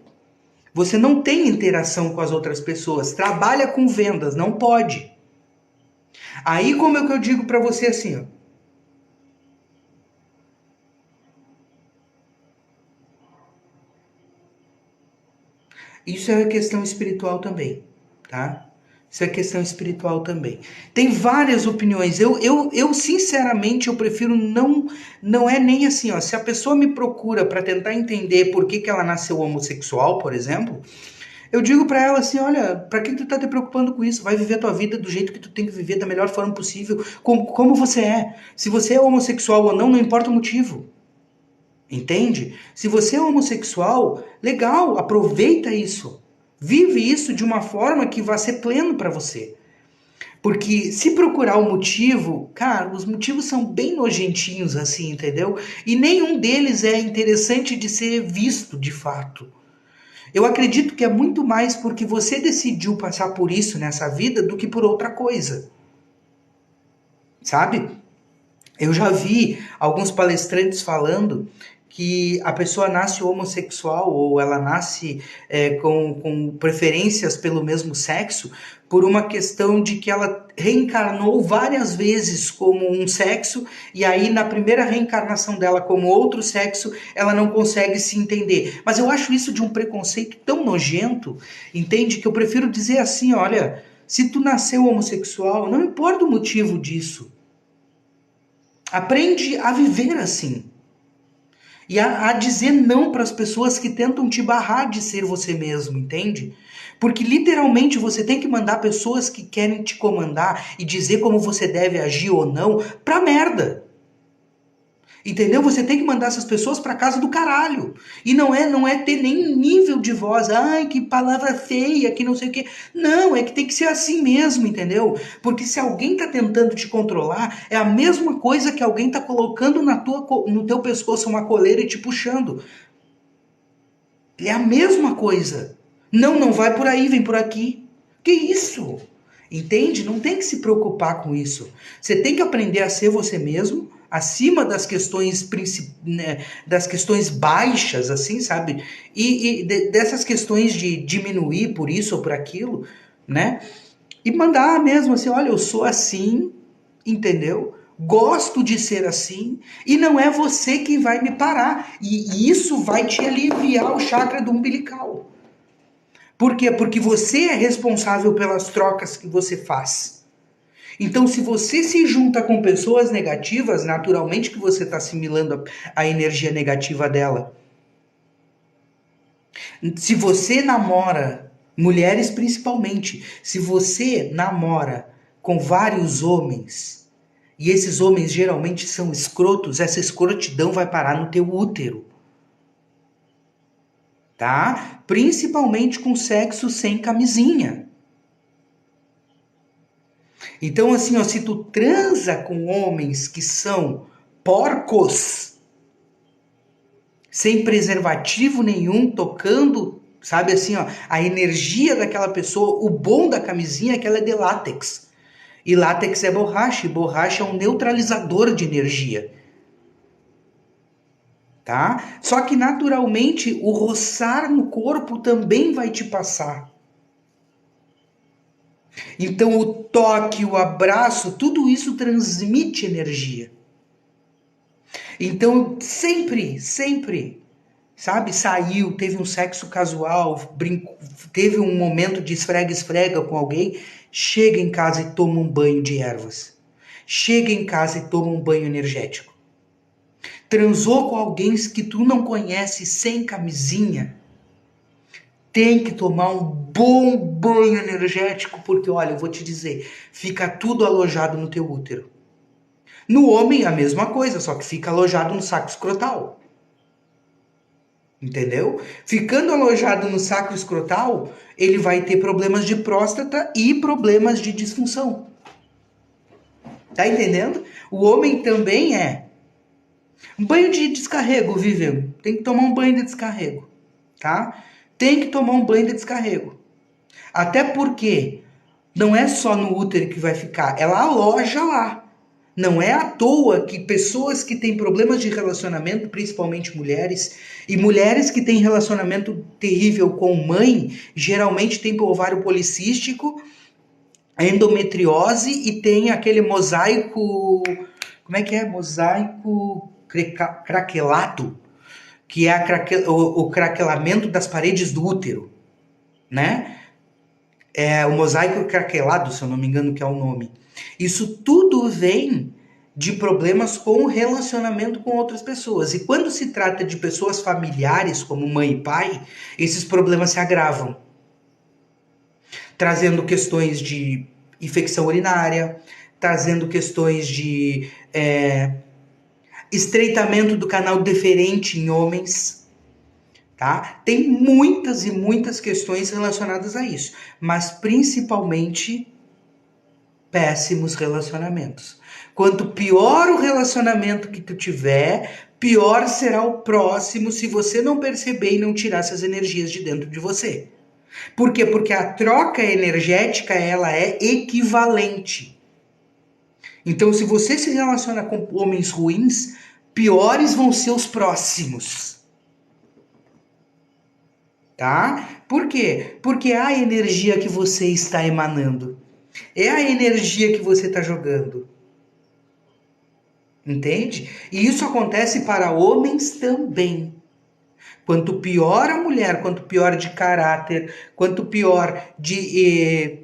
Você não tem interação com as outras pessoas. Trabalha com vendas, não pode. Aí como é que eu digo para você assim, ó? Isso é questão espiritual também, tá? Isso é questão espiritual também. Tem várias opiniões. Eu sinceramente, eu prefiro não é nem assim, ó. Se a pessoa me procura para tentar entender por que que ela nasceu homossexual, por exemplo, eu digo para ela assim, olha, para que tu tá te preocupando com isso? Vai viver a tua vida do jeito que tu tem que viver, da melhor forma possível, como você é. Se você é homossexual ou não, não importa o motivo. Entende? Se você é homossexual, legal, aproveita isso. Vive isso de uma forma que vai ser pleno para você. Porque se procurar o motivo, cara, os motivos são bem nojentinhos assim, entendeu? E nenhum deles é interessante de ser visto de fato. Eu acredito que é muito mais porque você decidiu passar por isso nessa vida do que por outra coisa. Sabe? Eu já vi alguns palestrantes falando que a pessoa nasce homossexual ou ela nasce com preferências pelo mesmo sexo por uma questão de que ela reencarnou várias vezes como um sexo e aí na primeira reencarnação dela como outro sexo ela não consegue se entender. Mas eu acho isso de um preconceito tão nojento, entende? Que eu prefiro dizer assim, olha, se tu nasceu homossexual, não importa o motivo disso. Aprende a viver assim. E a dizer não para as pessoas que tentam te barrar de ser você mesmo, entende? Porque literalmente você tem que mandar pessoas que querem te comandar e dizer como você deve agir ou não pra merda. Entendeu? Você tem que mandar essas pessoas pra casa do caralho. E não é ter nem nível de voz. Ai, que palavra feia, que não sei o quê. Não, é que tem que ser assim mesmo, entendeu? Porque se alguém tá tentando te controlar, é a mesma coisa que alguém tá colocando no teu pescoço uma coleira e te puxando. É a mesma coisa. Não, não vai por aí, vem por aqui. Que isso? Entende? Não tem que se preocupar com isso. Você tem que aprender a ser você mesmo, acima das questões né, das questões baixas, assim, sabe? Dessas questões de diminuir por isso ou por aquilo, né? E mandar mesmo assim, olha, eu sou assim, entendeu? Gosto de ser assim e não é você quem vai me parar. E isso vai te aliviar o chakra do umbilical. Por quê? Porque você é responsável pelas trocas que você faz. Então, se você se junta com pessoas negativas, naturalmente que você está assimilando a energia negativa dela. Se você namora, mulheres principalmente, se você namora com vários homens, e esses homens geralmente são escrotos, essa escrotidão vai parar no teu útero. Tá? Principalmente com sexo sem camisinha. Então, assim, ó, se tu transa com homens que são porcos, sem preservativo nenhum, tocando, sabe assim, ó, a energia daquela pessoa, o bom da camisinha é que ela é de látex. E látex é borracha, e borracha é um neutralizador de energia. Tá? Só que naturalmente o roçar no corpo também vai te passar. Então o toque, o abraço, tudo isso transmite energia. Então sempre, sabe, saiu, teve um sexo casual, teve um momento de esfrega-esfrega com alguém, chega em casa e toma um banho de ervas. Chega em casa e toma um banho energético. Transou com alguém que tu não conhece sem camisinha, tem que tomar um bom banho energético, porque olha, eu vou te dizer, fica tudo alojado no teu útero. No homem a mesma coisa, só que fica alojado no saco escrotal. Entendeu? Ficando alojado no saco escrotal, ele vai ter problemas de próstata e problemas de disfunção. Tá entendendo? O homem também é. Um banho de descarrego, Vivian. Tem que tomar um banho de descarrego, tá? Tem que tomar um banho de descarrego. Até porque não é só no útero que vai ficar, ela aloja lá. Não é à toa que pessoas que têm problemas de relacionamento, principalmente mulheres, e mulheres que têm relacionamento terrível com mãe, geralmente têm ovário policístico, endometriose e tem aquele mosaico, como é que é? Mosaico craquelado, que é o craquelamento das paredes do útero, né? É o mosaico craquelado, se eu não me engano que é o nome. Isso tudo vem de problemas com o relacionamento com outras pessoas. E quando se trata de pessoas familiares, como mãe e pai, esses problemas se agravam, trazendo questões de infecção urinária, trazendo questões de estreitamento do canal deferente em homens, tá? Tem muitas e muitas questões relacionadas a isso, mas principalmente péssimos relacionamentos. Quanto pior o relacionamento que tu tiver, pior será o próximo se você não perceber e não tirar essas energias de dentro de você. Por quê? Porque a troca energética, ela é equivalente. Então, se você se relaciona com homens ruins, piores vão ser os próximos. Tá? Por quê? Porque é a energia que você está emanando. É a energia que você está jogando. Entende? E isso acontece para homens também. Quanto pior a mulher, quanto pior de caráter, quanto pior de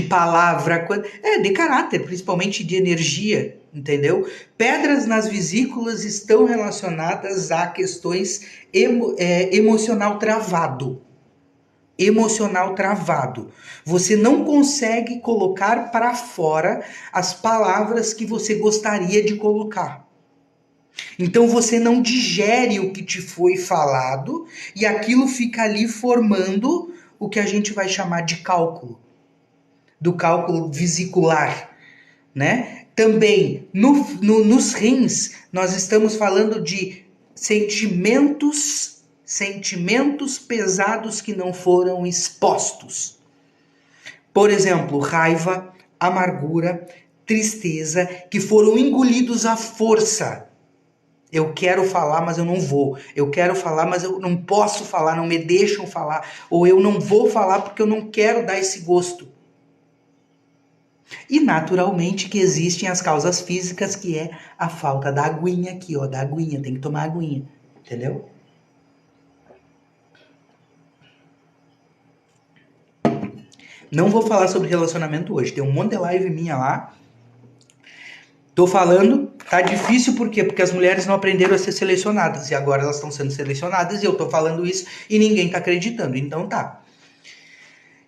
palavra, de caráter, principalmente de energia, entendeu? Pedras nas vesículas estão relacionadas a questões emocional travado. Emocional travado. Você não consegue colocar para fora as palavras que você gostaria de colocar. Então você não digere o que te foi falado e aquilo fica ali formando o que a gente vai chamar de cálculo, do cálculo vesicular, né? Também nos rins nós estamos falando de sentimentos pesados que não foram expostos. Por exemplo, raiva, amargura, tristeza, que foram engolidos à força. Eu quero falar, mas eu não vou. Eu quero falar, mas eu não posso falar, não me deixam falar. Ou eu não vou falar porque eu não quero dar esse gosto. E naturalmente que existem as causas físicas, que é a falta da aguinha aqui, ó, da aguinha, tem que tomar aguinha, entendeu? Não vou falar sobre relacionamento hoje, tem um monte de live minha lá. Tô falando, tá difícil por quê? Porque as mulheres não aprenderam a ser selecionadas e agora elas estão sendo selecionadas e eu tô falando isso e ninguém tá acreditando, então tá.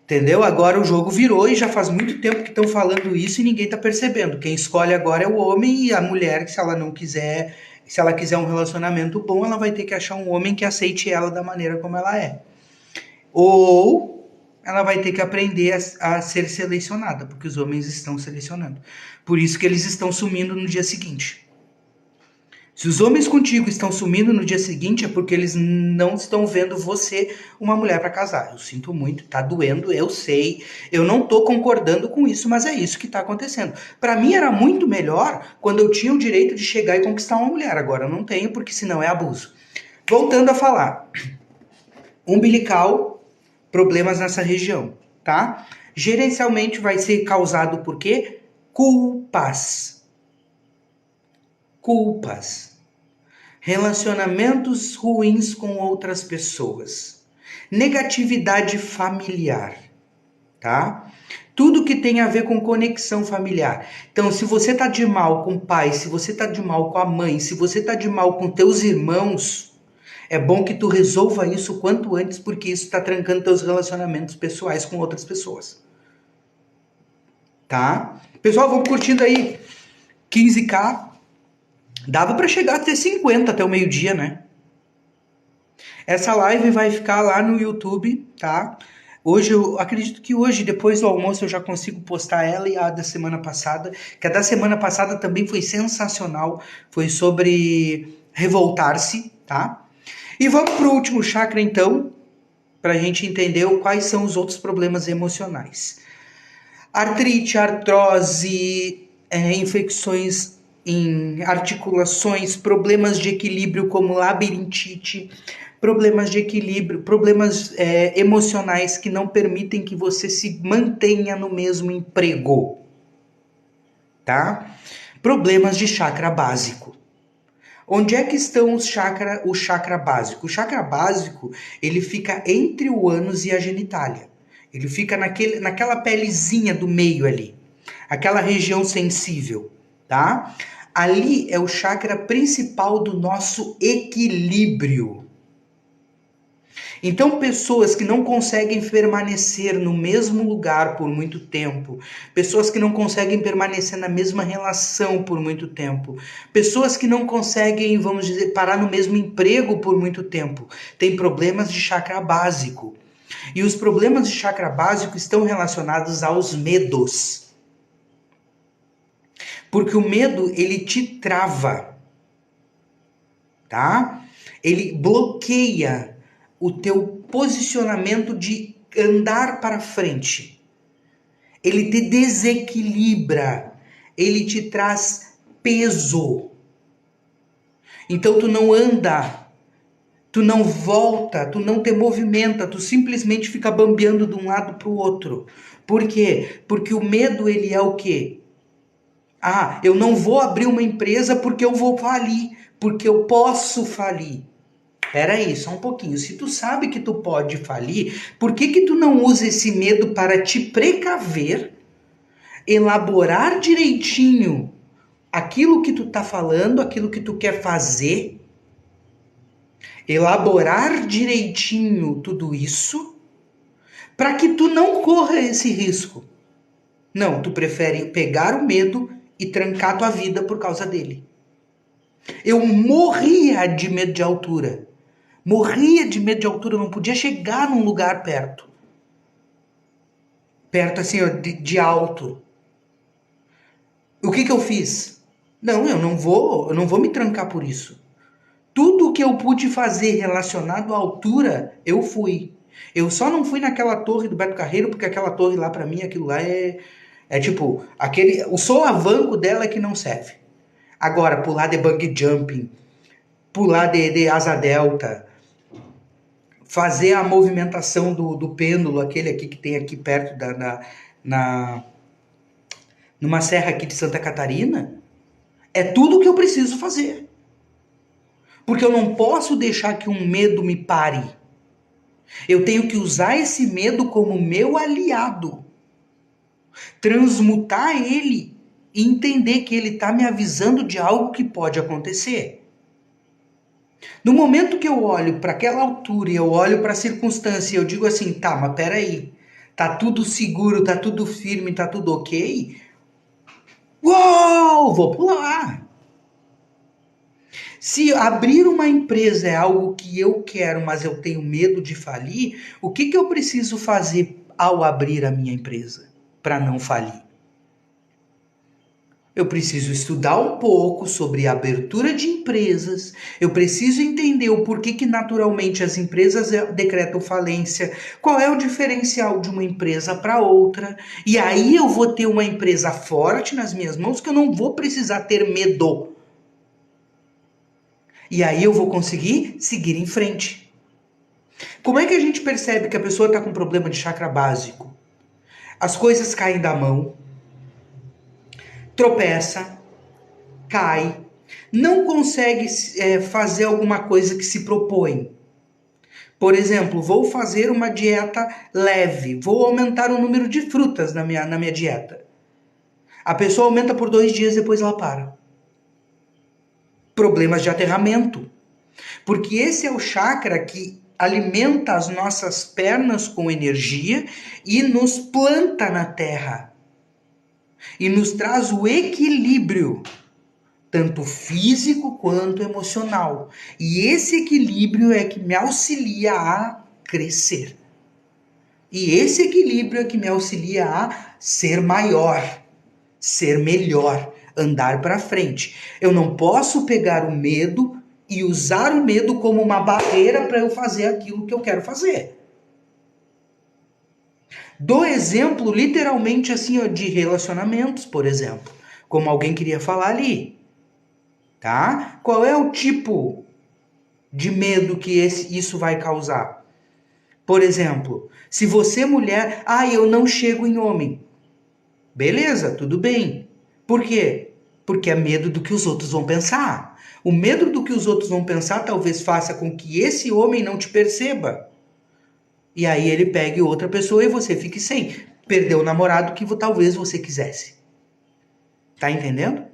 Entendeu? Agora o jogo virou e já faz muito tempo que estão falando isso e ninguém tá percebendo. Quem escolhe agora é o homem e a mulher, se ela não quiser, se ela quiser um relacionamento bom, ela vai ter que achar um homem que aceite ela da maneira como ela é. Ou ela vai ter que aprender a ser selecionada, porque os homens estão selecionando. Por isso que eles estão sumindo no dia seguinte. Se os homens contigo estão sumindo no dia seguinte, é porque eles não estão vendo você uma mulher para casar. Eu sinto muito, tá doendo, eu sei. Eu não tô concordando com isso, mas é isso que tá acontecendo. Para mim era muito melhor quando eu tinha o direito de chegar e conquistar uma mulher. Agora eu não tenho, porque senão é abuso. Voltando a falar. Umbilical, problemas nessa região, tá? Gerencialmente vai ser causado por quê? Culpas. Relacionamentos ruins com outras pessoas, negatividade familiar, tá? Tudo que tem a ver com conexão familiar. Então, se você tá de mal com o pai, se você tá de mal com a mãe, se você tá de mal com teus irmãos, é bom que tu resolva isso o quanto antes, porque isso tá trancando teus relacionamentos pessoais com outras pessoas. Tá? Pessoal, vamos curtindo aí 15k. Dava para chegar até 50 até o meio-dia, né? Essa live vai ficar lá no YouTube, tá? Hoje, eu acredito que hoje, depois do almoço, eu já consigo postar ela e a da semana passada. Que a da semana passada também foi sensacional. Foi sobre revoltar-se, tá? E vamos pro último chakra, então, pra gente entender quais são os outros problemas emocionais. Artrite, artrose, infecções em articulações, problemas de equilíbrio como labirintite, problemas de equilíbrio, problemas emocionais que não permitem que você se mantenha no mesmo emprego, tá? Problemas de chakra básico. Onde é que estão o chakra básico? O chakra básico, ele fica entre o ânus e a genitália. Ele fica naquela pelezinha do meio ali, aquela região sensível, tá? Ali é o chakra principal do nosso equilíbrio. Então, pessoas que não conseguem permanecer no mesmo lugar por muito tempo, pessoas que não conseguem permanecer na mesma relação por muito tempo, pessoas que não conseguem, vamos dizer, parar no mesmo emprego por muito tempo, têm problemas de chakra básico. E os problemas de chakra básico estão relacionados aos medos. Porque o medo, ele te trava, tá? Ele bloqueia o teu posicionamento de andar para frente. Ele te desequilibra, ele te traz peso. Então tu não anda, tu não volta, tu não te movimenta, tu simplesmente fica bambeando de um lado para o outro. Por quê? Porque o medo, ele é o quê? Ah, eu não vou abrir uma empresa porque eu vou falir, porque eu posso falir. Peraí, só um pouquinho. Se tu sabe que tu pode falir, por que que tu não usa esse medo para te precaver, elaborar direitinho aquilo que tu tá falando, aquilo que tu quer fazer, elaborar direitinho tudo isso, para que tu não corra esse risco. Não, tu prefere pegar o medo e trancar tua vida por causa dele. Eu morria de medo de altura. Morria de medo de altura, eu não podia chegar num lugar perto. Perto assim, ó, de alto. O que que eu fiz? Não, eu não vou me trancar por isso. Tudo o que eu pude fazer relacionado à altura, eu fui. Eu só não fui naquela torre do Beto Carreiro, porque aquela torre lá pra mim, aquilo lá é tipo, o solavanco dela é que não serve. Agora, pular de bungee jumping, pular de asa delta, fazer a movimentação do pêndulo, aquele aqui que tem aqui perto numa serra aqui de Santa Catarina, é tudo o que eu preciso fazer. Porque eu não posso deixar que um medo me pare. Eu tenho que usar esse medo como meu aliado. Transmutar ele e entender que ele está me avisando de algo que pode acontecer. No momento que eu olho para aquela altura e eu olho para a circunstância e eu digo assim, tá, mas peraí, tá tudo seguro, tá tudo firme, tá tudo ok? Uou, vou pular. Se abrir uma empresa é algo que eu quero, mas eu tenho medo de falir, o que que eu preciso fazer ao abrir a minha empresa para não falir? Eu preciso estudar um pouco sobre a abertura de empresas, eu preciso entender o porquê que naturalmente as empresas decretam falência, qual é o diferencial de uma empresa para outra, e aí eu vou ter uma empresa forte nas minhas mãos que eu não vou precisar ter medo. E aí eu vou conseguir seguir em frente. Como é que a gente percebe que a pessoa está com problema de chakra básico? As coisas caem da mão, tropeça, cai, não consegue fazer alguma coisa que se propõe. Por exemplo, vou fazer uma dieta leve, vou aumentar o número de frutas na minha dieta. A pessoa aumenta por 2 dias, depois ela para. Problemas de aterramento. Porque esse é o chakra que alimenta as nossas pernas com energia e nos planta na terra. E nos traz o equilíbrio, tanto físico quanto emocional. E esse equilíbrio é que me auxilia a crescer. E esse equilíbrio é que me auxilia a ser maior, ser melhor, andar para frente. Eu não posso pegar o medo e usar o medo como uma barreira para eu fazer aquilo que eu quero fazer. Dou exemplo literalmente assim, ó, de relacionamentos, por exemplo. como alguém queria falar ali, tá? Qual é o tipo de medo que isso vai causar? Por exemplo, se você mulher, eu não chego em homem. Beleza, tudo bem. Por quê? Porque é medo do que os outros vão pensar. O medo do que os outros vão pensar talvez faça com que esse homem não te perceba. E aí ele pegue outra pessoa e você fique sem. Perdeu o namorado que talvez você quisesse. Tá entendendo?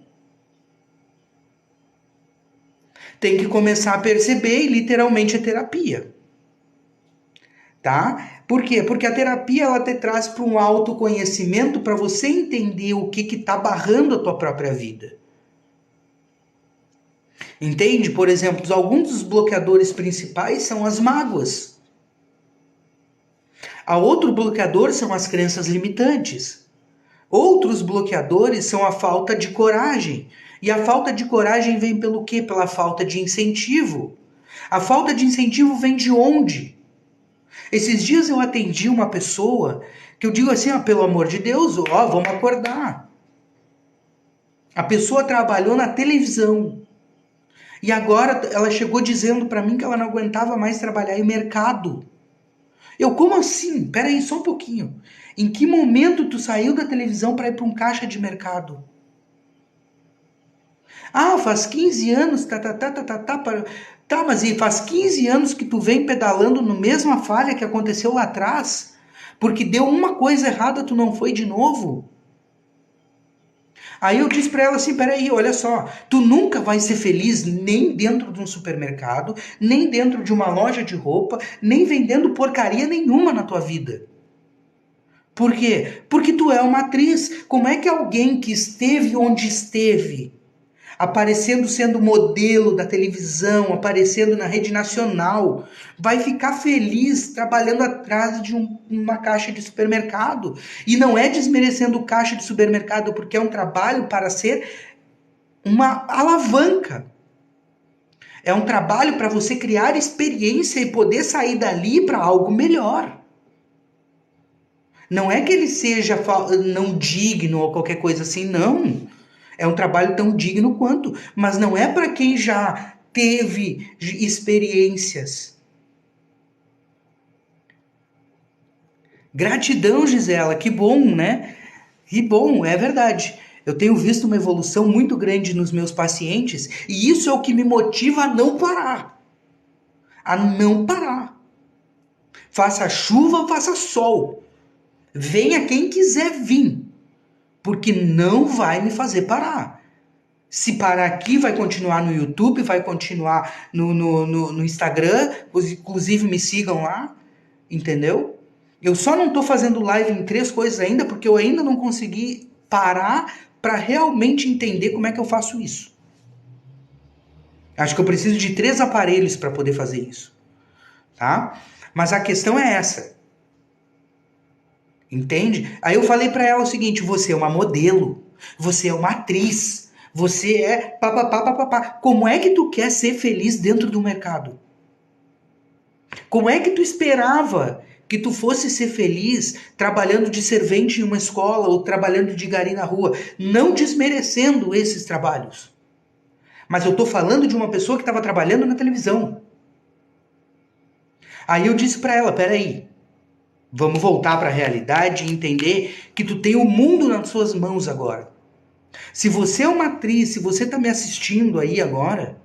Tem que começar a perceber e literalmente é terapia. Tá? Por quê? Porque a terapia ela te traz para um autoconhecimento para você entender o que está barrando a tua própria vida. Entende? Por exemplo, alguns dos bloqueadores principais são as mágoas. A outro bloqueador são as crenças limitantes. Outros bloqueadores são a falta de coragem. E a falta de coragem vem pelo quê? Pela falta de incentivo. A falta de incentivo vem de onde? Esses dias eu atendi uma pessoa que eu digo assim, pelo amor de Deus, vamos acordar. A pessoa trabalhou na televisão. E agora ela chegou dizendo para mim que ela não aguentava mais trabalhar em mercado. Eu, como assim? Peraí, só um pouquinho. Em que momento tu saiu da televisão para ir para um caixa de mercado? Faz 15 anos, Tá, mas e faz 15 anos que tu vem pedalando no mesma falha que aconteceu lá atrás? Porque deu uma coisa errada, tu não foi de novo? Aí eu disse pra ela assim, peraí, olha só, tu nunca vai ser feliz nem dentro de um supermercado, nem dentro de uma loja de roupa, nem vendendo porcaria nenhuma na tua vida. Por quê? Porque tu é uma atriz. Como é que alguém que esteve onde esteve, aparecendo sendo modelo da televisão, aparecendo na rede nacional, vai ficar feliz trabalhando atrás de uma caixa de supermercado? E não é desmerecendo caixa de supermercado, porque é um trabalho para ser uma alavanca. É um trabalho para você criar experiência e poder sair dali para algo melhor. Não é que ele seja não digno ou qualquer coisa assim, não. É um trabalho tão digno quanto, mas não é para quem já teve experiências. Gratidão, Gisela, que bom, né? Que bom, é verdade. Eu tenho visto uma evolução muito grande nos meus pacientes e isso é o que me motiva a não parar. A não parar. Faça chuva, faça sol. Venha quem quiser vir, porque não vai me fazer parar. Se parar aqui, vai continuar no YouTube, vai continuar no Instagram, inclusive me sigam lá, entendeu? Eu só não estou fazendo live em 3 coisas ainda, porque eu ainda não consegui parar para realmente entender como é que eu faço isso. Acho que eu preciso de 3 aparelhos para poder fazer isso, tá? Mas a questão é essa. Entende? Aí eu falei para ela o seguinte, você é uma modelo, você é uma atriz, você é papapá. Como é que tu quer ser feliz dentro do mercado? Como é que tu esperava que tu fosse ser feliz trabalhando de servente em uma escola ou trabalhando de gari na rua? Não desmerecendo esses trabalhos. Mas eu tô falando de uma pessoa que estava trabalhando na televisão. Aí eu disse para ela, peraí, vamos voltar para a realidade e entender que tu tem o mundo nas suas mãos agora. Se você é uma atriz, se você está me assistindo aí agora,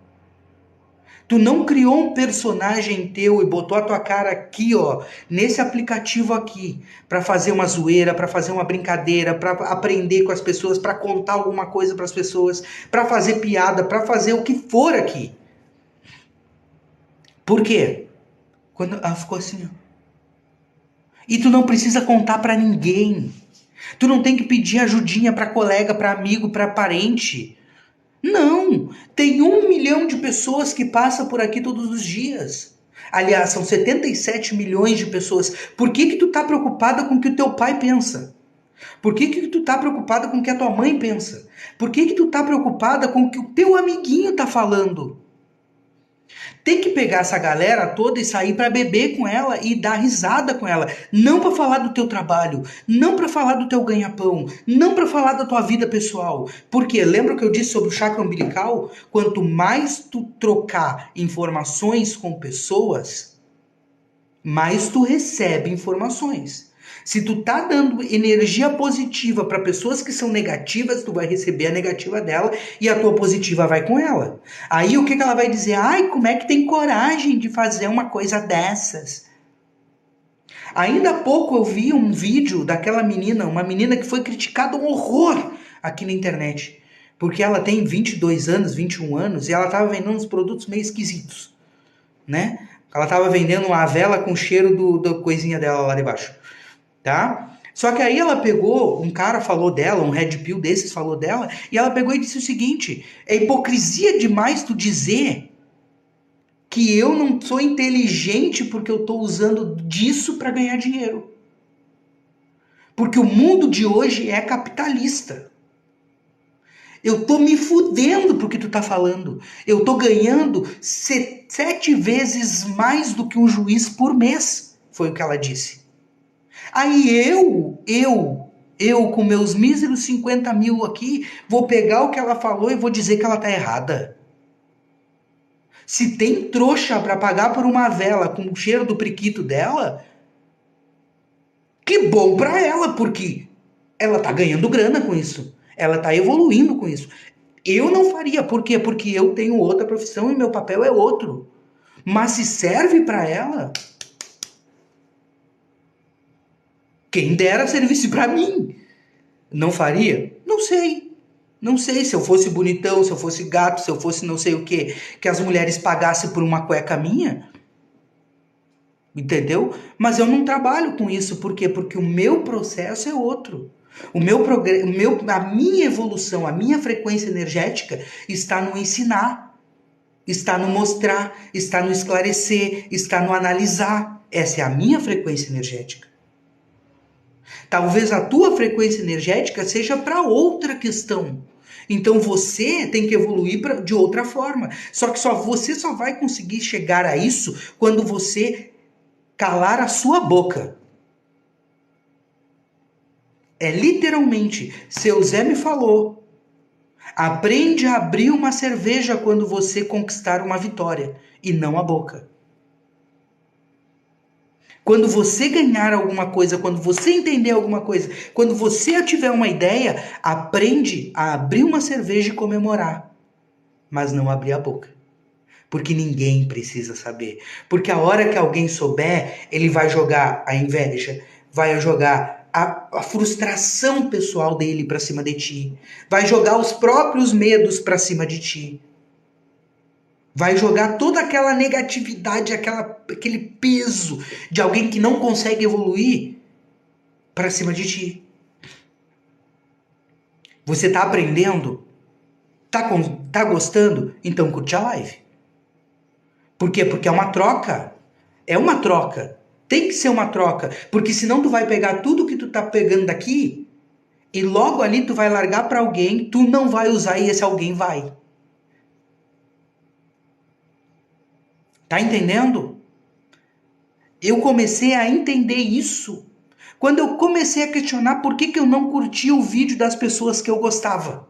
tu não criou um personagem teu e botou a tua cara aqui, nesse aplicativo aqui, para fazer uma zoeira, para fazer uma brincadeira, para aprender com as pessoas, para contar alguma coisa para as pessoas, para fazer piada, para fazer o que for aqui. Por quê? Quando ela ficou assim, E tu não precisa contar para ninguém. Tu não tem que pedir ajudinha para colega, para amigo, para parente. Não, tem 1 milhão de pessoas que passam por aqui todos os dias. Aliás, são 77 milhões de pessoas. Por que tu tá preocupada com o que o teu pai pensa? Por que tu tá preocupada com o que a tua mãe pensa? Por que tu tá preocupada com o que o teu amiguinho tá falando? Tem que pegar essa galera toda e sair para beber com ela e dar risada com ela, não para falar do teu trabalho, não para falar do teu ganha-pão, não para falar da tua vida pessoal. Porque lembra o que eu disse sobre o chakra umbilical? Quanto mais tu trocar informações com pessoas, mais tu recebe informações. Se tu tá dando energia positiva para pessoas que são negativas, tu vai receber a negativa dela e a tua positiva vai com ela. Aí o que ela vai dizer? Ai, como é que tem coragem de fazer uma coisa dessas? Ainda há pouco eu vi um vídeo daquela menina, uma menina que foi criticada um horror aqui na internet. Porque ela tem 22 anos, 21 anos e ela tava vendendo uns produtos meio esquisitos, né? Ela tava vendendo uma vela com cheiro do coisinha dela lá debaixo, tá? Só que aí ela pegou, um cara falou dela, um red pill desses falou dela, e ela pegou e disse o seguinte: é hipocrisia demais tu dizer que eu não sou inteligente porque eu tô usando disso para ganhar dinheiro. Porque o mundo de hoje é capitalista. Eu tô me fudendo porque tu tá falando. Eu tô ganhando 7 vezes mais do que um juiz por mês, foi o que ela disse. Aí eu com meus míseros 50 mil aqui, vou pegar o que ela falou e vou dizer que ela tá errada. Se tem trouxa para pagar por uma vela com o cheiro do priquito dela, que bom para ela, porque ela tá ganhando grana com isso. Ela tá evoluindo com isso. Eu não faria, por quê? Porque eu tenho outra profissão e meu papel é outro. Mas se serve para ela, quem dera servisse para mim. Não faria? Não sei. Não sei se eu fosse bonitão, se eu fosse gato, se eu fosse não sei o que as mulheres pagassem por uma cueca minha. Entendeu? Mas eu não trabalho com isso. Por quê? Porque o meu processo é outro. A minha evolução, a minha frequência energética está no ensinar, está no mostrar, está no esclarecer, está no analisar. Essa é a minha frequência energética. Talvez a tua frequência energética seja para outra questão. Então você tem que evoluir de outra forma. Só que você só vai conseguir chegar a isso quando você calar a sua boca. É literalmente, seu Zé me falou. Aprende a abrir uma cerveja quando você conquistar uma vitória e não a boca. Quando você ganhar alguma coisa, quando você entender alguma coisa, quando você tiver uma ideia, aprende a abrir uma cerveja e comemorar, mas não abrir a boca. Porque ninguém precisa saber. Porque a hora que alguém souber, ele vai jogar a inveja, vai jogar a frustração pessoal dele para cima de ti, vai jogar os próprios medos para cima de ti. Vai jogar toda aquela negatividade, aquele peso de alguém que não consegue evoluir para cima de ti. Você tá aprendendo? Tá gostando? Então curte a live. Por quê? Porque é uma troca. É uma troca. Tem que ser uma troca. Porque senão tu vai pegar tudo que tu tá pegando daqui e logo ali tu vai largar para alguém, tu não vai usar e esse alguém vai. Tá entendendo? Eu comecei a entender isso quando eu comecei a questionar por que eu não curtia o vídeo das pessoas que eu gostava.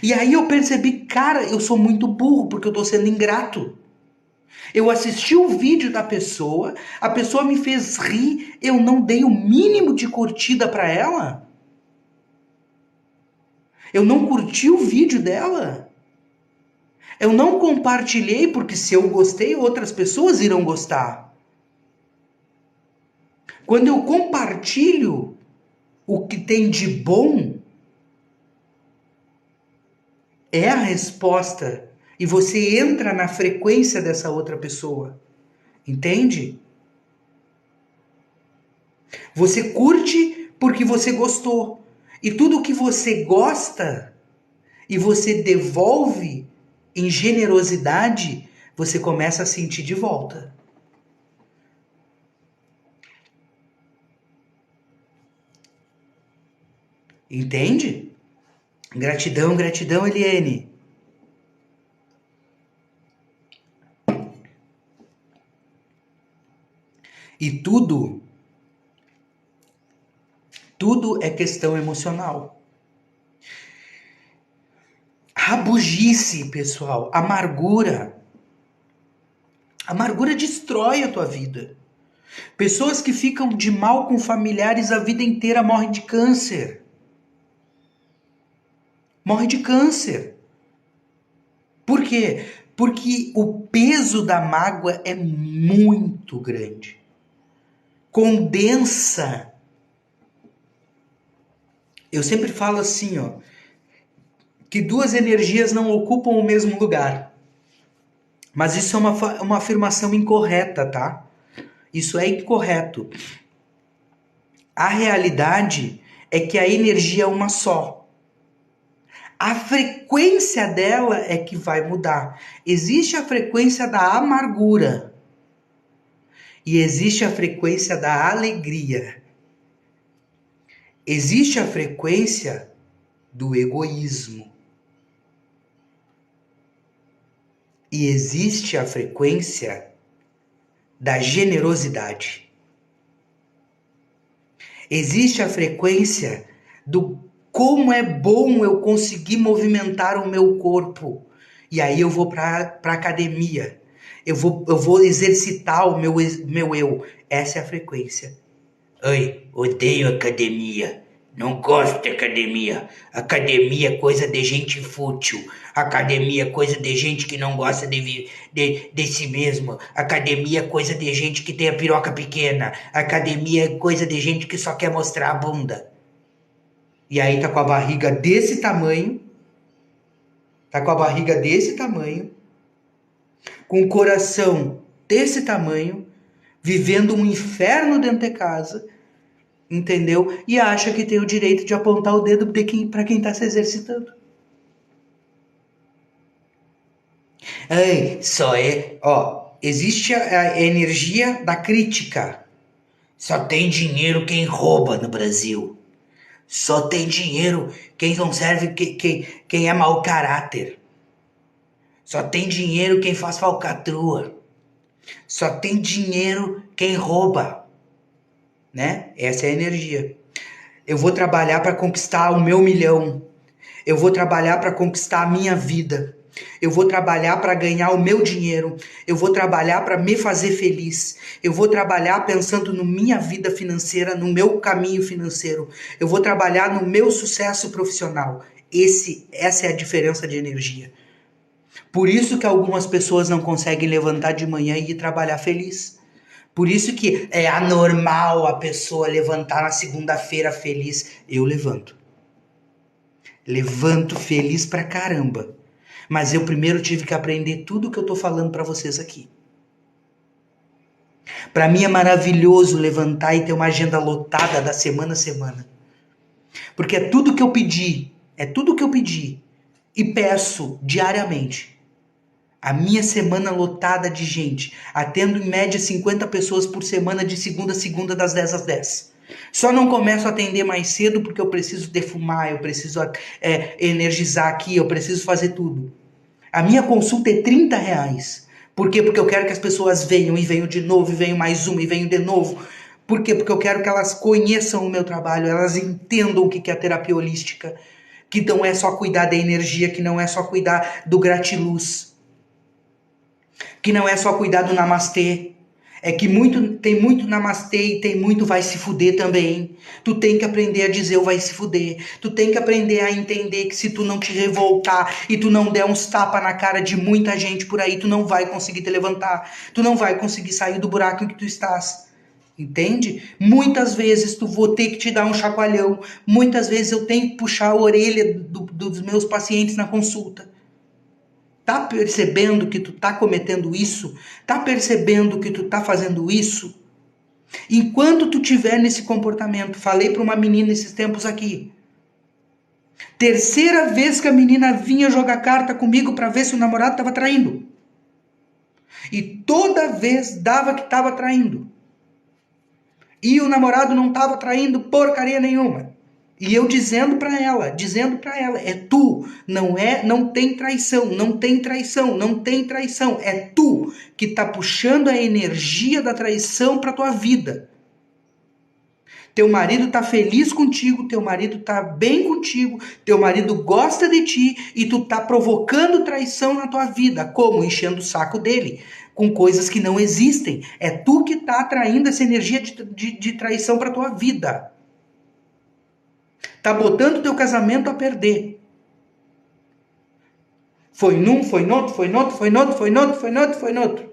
E aí eu percebi, cara, eu sou muito burro porque eu tô sendo ingrato. Eu assisti o vídeo da pessoa, a pessoa me fez rir, eu não dei o mínimo de curtida para ela. Eu não curti o vídeo dela. Eu não compartilhei porque se eu gostei, outras pessoas irão gostar. Quando eu compartilho o que tem de bom, é a resposta. E você entra na frequência dessa outra pessoa. Entende? Você curte porque você gostou. E tudo que você gosta e você devolve em generosidade, você começa a sentir de volta. Entende? Gratidão, gratidão, Eliane. E tudo é questão emocional. Rabugice, pessoal, amargura. Amargura destrói a tua vida. Pessoas que ficam de mal com familiares a vida inteira morrem de câncer. Morre de câncer. Por quê? Porque o peso da mágoa é muito grande. Condensa. Eu sempre falo assim, ó, que duas energias não ocupam o mesmo lugar. Mas isso é uma afirmação incorreta, tá? Isso é incorreto. A realidade é que a energia é uma só. A frequência dela é que vai mudar. Existe a frequência da amargura e existe a frequência da alegria. Existe a frequência do egoísmo e existe a frequência da generosidade. Existe a frequência do como é bom eu conseguir movimentar o meu corpo. E aí eu vou para academia. Eu vou exercitar o meu eu. Essa é a frequência. Ai, odeio academia. Não gosto de academia. Academia é coisa de gente fútil. Academia é coisa de gente que não gosta de si mesmo. Academia é coisa de gente que tem a piroca pequena. Academia é coisa de gente que só quer mostrar a bunda. E aí tá com a barriga desse tamanho. Tá com a barriga desse tamanho. Com o coração desse tamanho. Vivendo um inferno dentro de casa. Entendeu? E acha que tem o direito de apontar o dedo para quem está se exercitando. Ai, só é, ó, existe a energia da crítica. Só tem dinheiro quem rouba no Brasil. Só tem dinheiro quem não serve, quem é mau caráter. Só tem dinheiro quem faz falcatrua. Só tem dinheiro quem rouba, né? Essa é a energia. Eu vou trabalhar para conquistar o meu milhão. Eu vou trabalhar para conquistar a minha vida. Eu vou trabalhar para ganhar o meu dinheiro. Eu vou trabalhar para me fazer feliz. Eu vou trabalhar pensando na minha vida financeira, no meu caminho financeiro. Eu vou trabalhar no meu sucesso profissional. Essa é a diferença de energia. Por isso que algumas pessoas não conseguem levantar de manhã e ir trabalhar feliz. Por isso que é anormal a pessoa levantar na segunda-feira feliz. Eu levanto. Levanto feliz pra caramba. Mas eu primeiro tive que aprender tudo que eu tô falando pra vocês aqui. Pra mim é maravilhoso levantar e ter uma agenda lotada da semana a semana. Porque é tudo que eu pedi. É tudo que eu pedi. E peço diariamente. A minha semana lotada de gente. Atendo em média 50 pessoas por semana, de segunda a segunda, das 10 às 10. Só não começo a atender mais cedo porque eu preciso defumar, eu preciso energizar aqui, eu preciso fazer tudo. A minha consulta é R$ 30. Por quê? Porque eu quero que as pessoas venham e venham de novo, e venham mais uma, e venham de novo. Por quê? Porque eu quero que elas conheçam o meu trabalho, elas entendam o que é a terapia holística, que não é só cuidar da energia, que não é só cuidar do gratiluz, que não é só cuidar do namastê. É que tem muito namastê e tem muito vai se fuder também. Tu tem que aprender a dizer o vai se fuder. Tu tem que aprender a entender que se tu não te revoltar e tu não der uns tapas na cara de muita gente por aí, tu não vai conseguir te levantar. Tu não vai conseguir sair do buraco em que tu estás. Entende? Muitas vezes tu vou ter que te dar um chacoalhão. Muitas vezes eu tenho que puxar a orelha dos meus pacientes na consulta. Tá percebendo que tu tá cometendo isso? Tá percebendo que tu tá fazendo isso? Enquanto tu tiver nesse comportamento, falei para uma menina esses tempos aqui. Terceira vez que a menina vinha jogar carta comigo para ver se o namorado tava traindo. E toda vez dava que tava traindo. E o namorado não tava traindo porcaria nenhuma. E eu dizendo para ela, é tu, não tem traição, não tem traição, não tem traição, é tu que tá puxando a energia da traição para tua vida. Teu marido tá feliz contigo, teu marido tá bem contigo, teu marido gosta de ti e tu tá provocando traição na tua vida. Como? Enchendo o saco dele, com coisas que não existem. É tu que tá atraindo essa energia de traição para tua vida. Tá botando teu casamento a perder. Foi num, foi no outro, foi no outro, foi no outro, foi no outro, foi no outro, foi no outro.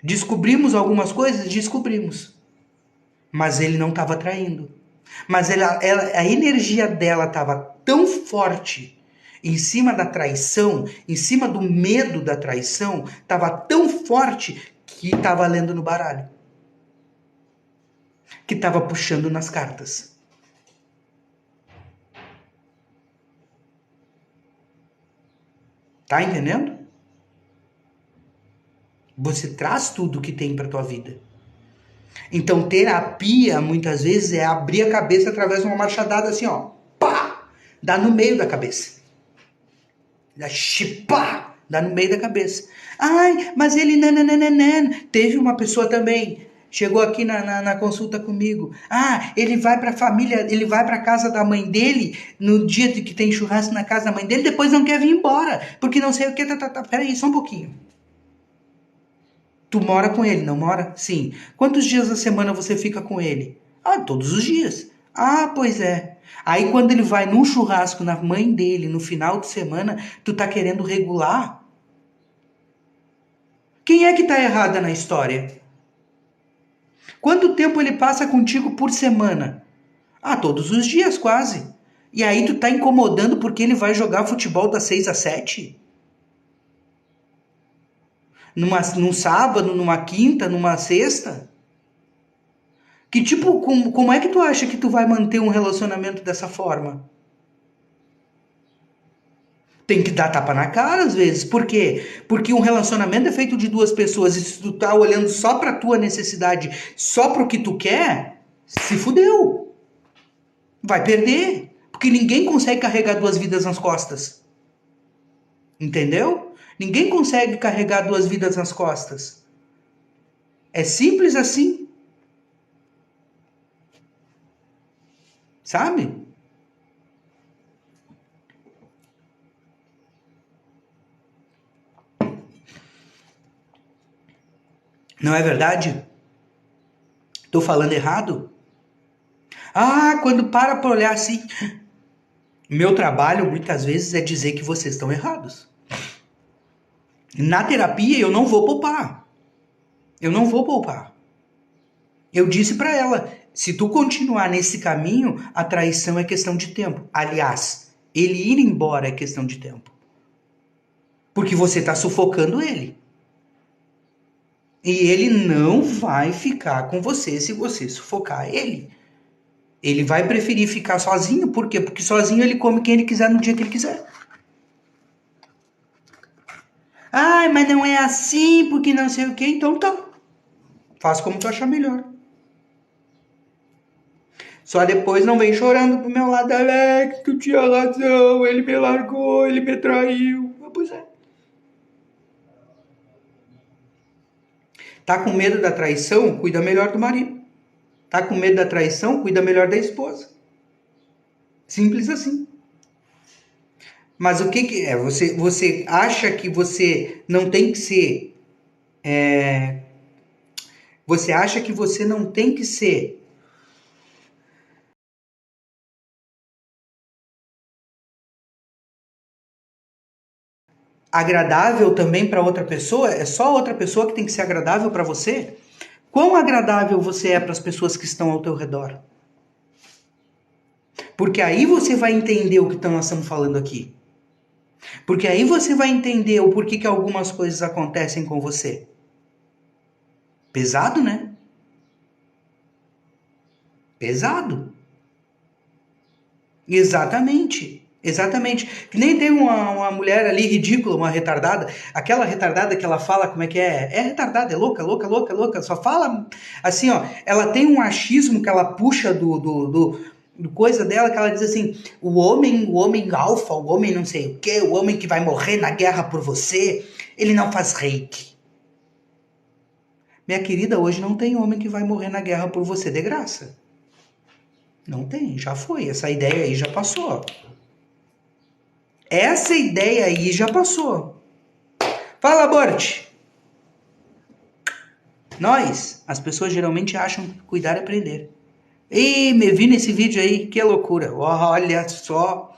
Descobrimos algumas coisas? Descobrimos. Mas ele não estava traindo. Mas a energia dela estava tão forte em cima da traição, em cima do medo da traição, estava tão forte que estava lendo no baralho. Que estava puxando nas cartas. Tá entendendo? Você traz tudo que tem para tua vida. Então, terapia, muitas vezes, é abrir a cabeça através de uma machadada assim, ó. Pá! Dá no meio da cabeça. Dá chipá! Dá no meio da cabeça. Ai, mas ele nananana. Teve uma pessoa também, chegou aqui na consulta comigo. Ah, ele vai pra família, ele vai pra casa da mãe dele, no dia que tem churrasco na casa da mãe dele, depois não quer vir embora, porque não sei o que, Peraí, só um pouquinho. Tu mora com ele, não mora? Sim. Quantos dias da semana você fica com ele? Ah, todos os dias. Ah, pois é. Aí quando ele vai num churrasco na mãe dele no final de semana, tu tá querendo regular? Quem é que tá errada na história? Quanto tempo ele passa contigo por semana? Ah, todos os dias quase. E aí tu tá incomodando porque ele vai jogar futebol das 6 às 7? Num sábado, numa quinta, numa sexta? Que tipo, como é que tu acha que tu vai manter um relacionamento dessa forma? Tem que dar tapa na cara às vezes. Por quê? Porque um relacionamento é feito de duas pessoas e se tu tá olhando só pra tua necessidade, só pro que tu quer, se fudeu. Vai perder. Porque ninguém consegue carregar duas vidas nas costas. Entendeu? Ninguém consegue carregar duas vidas nas costas. É simples assim. Sabe? Não é verdade? Tô falando errado? Ah, quando para pra olhar assim. Meu trabalho muitas vezes é dizer que vocês estão errados. Na terapia eu não vou poupar. Eu não vou poupar. Eu disse pra ela, se tu continuar nesse caminho, a traição é questão de tempo. Aliás, ele ir embora é questão de tempo. Porque você tá sufocando ele. E ele não vai ficar com você se você sufocar ele. Ele vai preferir ficar sozinho, por quê? Porque sozinho ele come quem ele quiser no dia que ele quiser. Ai, mas não é assim, porque não sei o que, então tá. Faz como tu achar melhor. Só depois não vem chorando pro meu lado, Alex, tu tinha razão, ele me largou, ele me traiu. Pois é. Tá com medo da traição? Cuida melhor do marido. Tá com medo da traição? Cuida melhor da esposa. Simples assim. Mas o que é? Você acha que você não tem que ser... Você acha que você não tem que ser agradável também para outra pessoa? É só outra pessoa que tem que ser agradável para você? Quão agradável você é para as pessoas que estão ao teu redor? Porque aí você vai entender o que nós estamos falando aqui. Porque aí você vai entender o porquê que algumas coisas acontecem com você. Pesado, né? Pesado. Exatamente. Exatamente. Que nem tem uma mulher ali ridícula, uma retardada. Aquela retardada que ela fala, como é que é? É retardada, é louca, louca, louca, louca. Só fala assim, ó. Ela tem um achismo que ela puxa coisa dela que ela diz assim, o homem alfa, o homem não sei o quê, o homem que vai morrer na guerra por você, ele não faz reiki. Minha querida, hoje não tem homem que vai morrer na guerra por você de graça. Não tem, já foi. Essa ideia aí já passou. Essa ideia aí já passou. Fala, Bort. Nós, as pessoas geralmente acham que cuidar é prender. Ih, me vi nesse vídeo aí, que loucura. Olha só.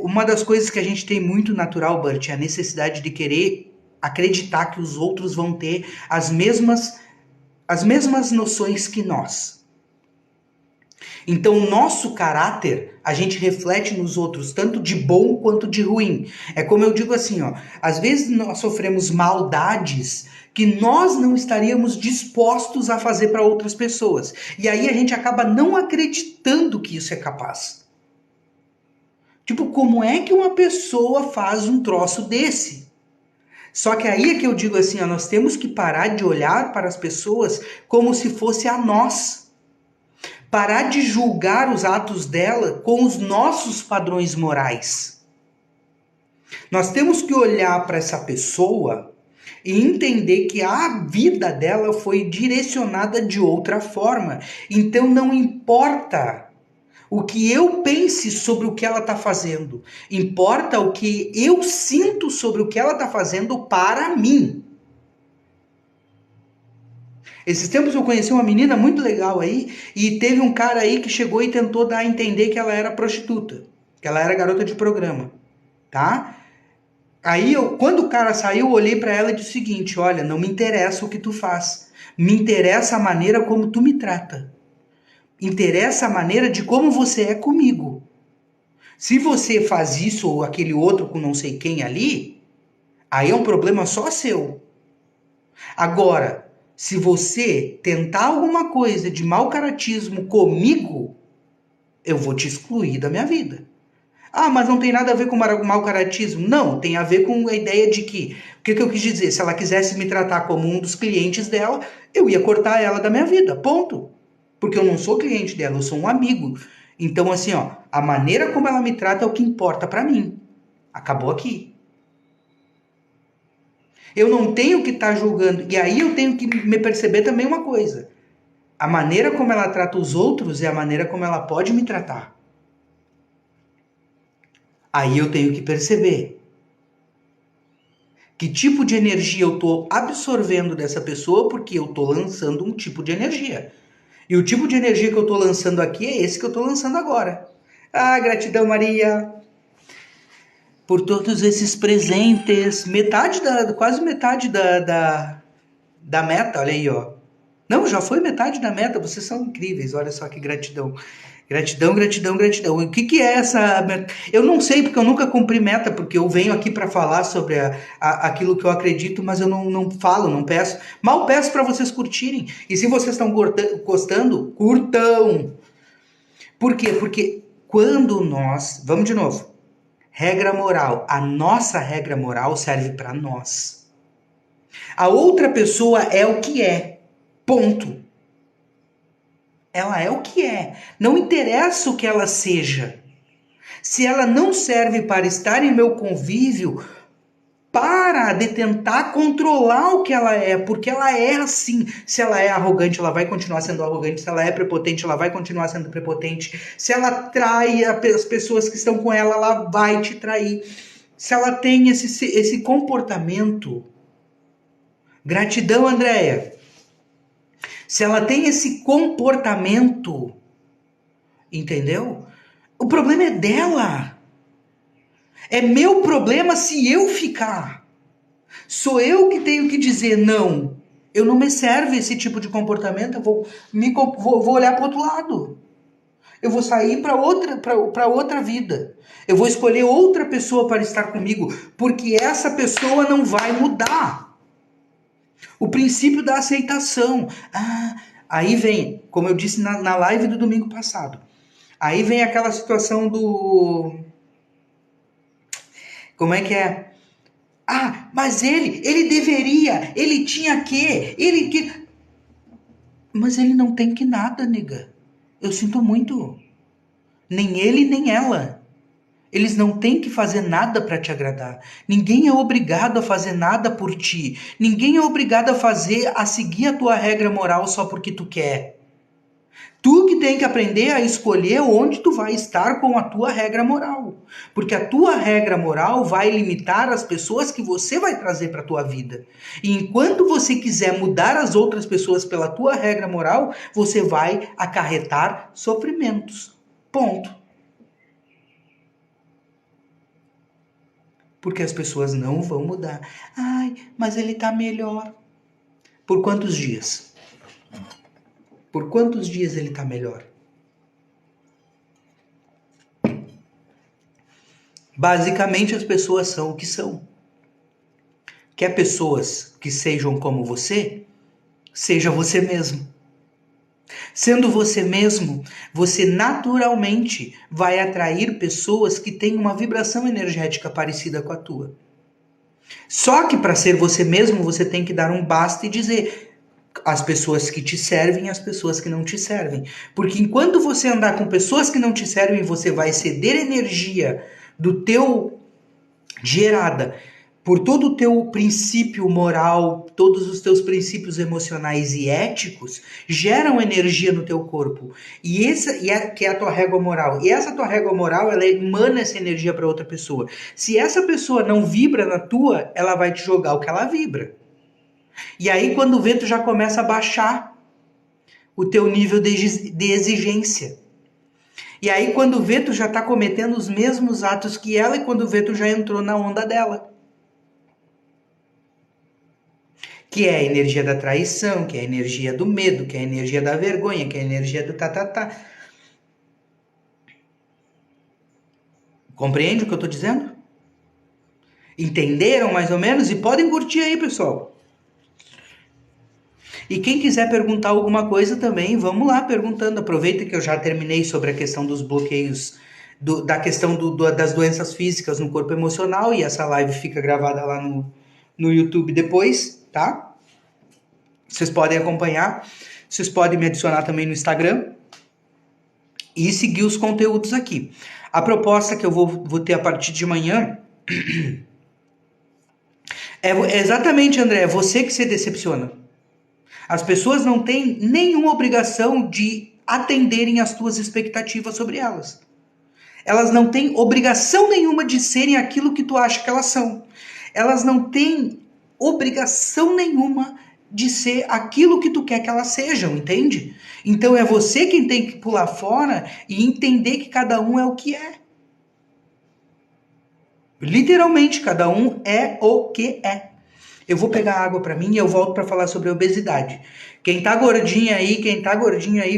Uma das coisas que a gente tem muito natural, Bert, é a necessidade de querer acreditar que os outros vão ter as mesmas noções que nós. Então, o nosso caráter, a gente reflete nos outros, tanto de bom quanto de ruim. É como eu digo assim, ó, às vezes nós sofremos maldades que nós não estaríamos dispostos a fazer para outras pessoas. E aí a gente acaba não acreditando que isso é capaz. Tipo, como é que uma pessoa faz um troço desse? Só que aí é que eu digo assim, ó, nós temos que parar de olhar para as pessoas como se fosse a nós. Parar de julgar os atos dela com os nossos padrões morais. Nós temos que olhar para essa pessoa e entender que a vida dela foi direcionada de outra forma. Então não importa o que eu pense sobre o que ela está fazendo. Importa o que eu sinto sobre o que ela está fazendo para mim. Esses tempos eu conheci uma menina muito legal aí, e teve um cara aí que chegou e tentou dar a entender que ela era prostituta, que ela era garota de programa, tá? Aí quando o cara saiu, eu olhei pra ela e disse o seguinte, olha, não me interessa o que tu faz, me interessa a maneira como tu me trata, interessa a maneira de como você é comigo. Se você faz isso ou aquele outro com não sei quem ali, aí é um problema só seu. Agora, se você tentar alguma coisa de mau caratismo comigo, eu vou te excluir da minha vida. Ah, mas não tem nada a ver com mau caratismo? Não, tem a ver com a ideia de que... O que eu quis dizer? Se ela quisesse me tratar como um dos clientes dela, eu ia cortar ela da minha vida, ponto. Porque eu não sou cliente dela, eu sou um amigo. Então, assim, ó, a maneira como ela me trata é o que importa pra mim. Acabou aqui. Eu não tenho que estar julgando. E aí eu tenho que me perceber também uma coisa. A maneira como ela trata os outros é a maneira como ela pode me tratar. Aí eu tenho que perceber que tipo de energia eu estou absorvendo dessa pessoa, porque eu estou lançando um tipo de energia. E o tipo de energia que eu estou lançando aqui é esse que eu estou lançando agora. Ah, gratidão, Maria, por todos esses presentes. Quase metade da meta, olha aí, ó. Não, já foi metade da meta, vocês são incríveis, olha só que gratidão. Gratidão, gratidão, gratidão. O que é essa meta? Eu não sei, porque eu nunca cumpri meta, porque eu venho aqui para falar sobre aquilo que eu acredito, mas eu não falo, não peço. Mal peço para vocês curtirem. E se vocês estão gostando, curtam. Por quê? Porque quando nós... Vamos de novo. Regra moral. A nossa regra moral serve para nós. A outra pessoa é o que é. Ponto. Ela é o que é. Não interessa o que ela seja. Se ela não serve para estar em meu convívio, para de tentar controlar o que ela é, porque ela é assim. Se ela é arrogante, ela vai continuar sendo arrogante. Se ela é prepotente, ela vai continuar sendo prepotente. Se ela trai as pessoas que estão com ela, ela vai te trair. Se ela tem esse comportamento... Gratidão, Andréia. Se ela tem esse comportamento, entendeu? O problema é dela. É meu problema se eu ficar. Sou eu que tenho que dizer não. Eu não me serve esse tipo de comportamento, eu vou olhar para o outro lado. Eu vou sair para outra vida. Eu vou escolher outra pessoa para estar comigo, porque essa pessoa não vai mudar. O princípio da aceitação. Aí vem, como eu disse na live do domingo passado, aí vem aquela situação do... Como é que é? Mas ele deveria, ele tinha que... Mas ele não tem que nada, nega. Eu sinto muito. Nem ele, nem ela. Eles não têm que fazer nada para te agradar. Ninguém é obrigado a fazer nada por ti. Ninguém é obrigado a seguir a tua regra moral só porque tu quer. Tu que tem que aprender a escolher onde tu vai estar com a tua regra moral. Porque a tua regra moral vai limitar as pessoas que você vai trazer para a tua vida. E enquanto você quiser mudar as outras pessoas pela tua regra moral, você vai acarretar sofrimentos. Ponto. Porque as pessoas não vão mudar. Ai, mas ele tá melhor. Por quantos dias? Por quantos dias ele tá melhor? Basicamente, as pessoas são o que são. Quer pessoas que sejam como você? Seja você mesmo. Sendo você mesmo, você naturalmente vai atrair pessoas que têm uma vibração energética parecida com a tua. Só que para ser você mesmo, você tem que dar um basta e dizer as pessoas que te servem e as pessoas que não te servem. Porque enquanto você andar com pessoas que não te servem, você vai ceder energia do teu gerada por todo o teu princípio moral, todos os teus princípios emocionais e éticos geram energia no teu corpo. Que é a tua régua moral. E essa tua régua moral, ela emana essa energia para outra pessoa. Se essa pessoa não vibra na tua, ela vai te jogar o que ela vibra. E aí, quando o vento já começa a baixar o teu nível de exigência. E aí, quando o vento já está cometendo os mesmos atos que ela, e quando o vento já entrou na onda dela. Que é a energia da traição, que é a energia do medo, que é a energia da vergonha, que é a energia do tá. Compreende o que eu estou dizendo? Entenderam mais ou menos? E podem curtir aí, pessoal. E quem quiser perguntar alguma coisa também, vamos lá perguntando. Aproveita que eu já terminei sobre a questão dos bloqueios, da questão das doenças físicas no corpo emocional, e essa live fica gravada lá no YouTube depois, tá? Vocês podem acompanhar. Vocês podem me adicionar também no Instagram e seguir os conteúdos aqui. A proposta que eu vou ter a partir de manhã é exatamente, André, é você que se decepciona. As pessoas não têm nenhuma obrigação de atenderem às tuas expectativas sobre elas. Elas não têm obrigação nenhuma de serem aquilo que tu acha que elas são. Elas não têm obrigação nenhuma de ser aquilo que tu quer que elas sejam, entende? Então é você quem tem que pular fora e entender que cada um é o que é. Literalmente, cada um é o que é. Eu vou pegar água pra mim e eu volto pra falar sobre a obesidade. Quem tá gordinho aí,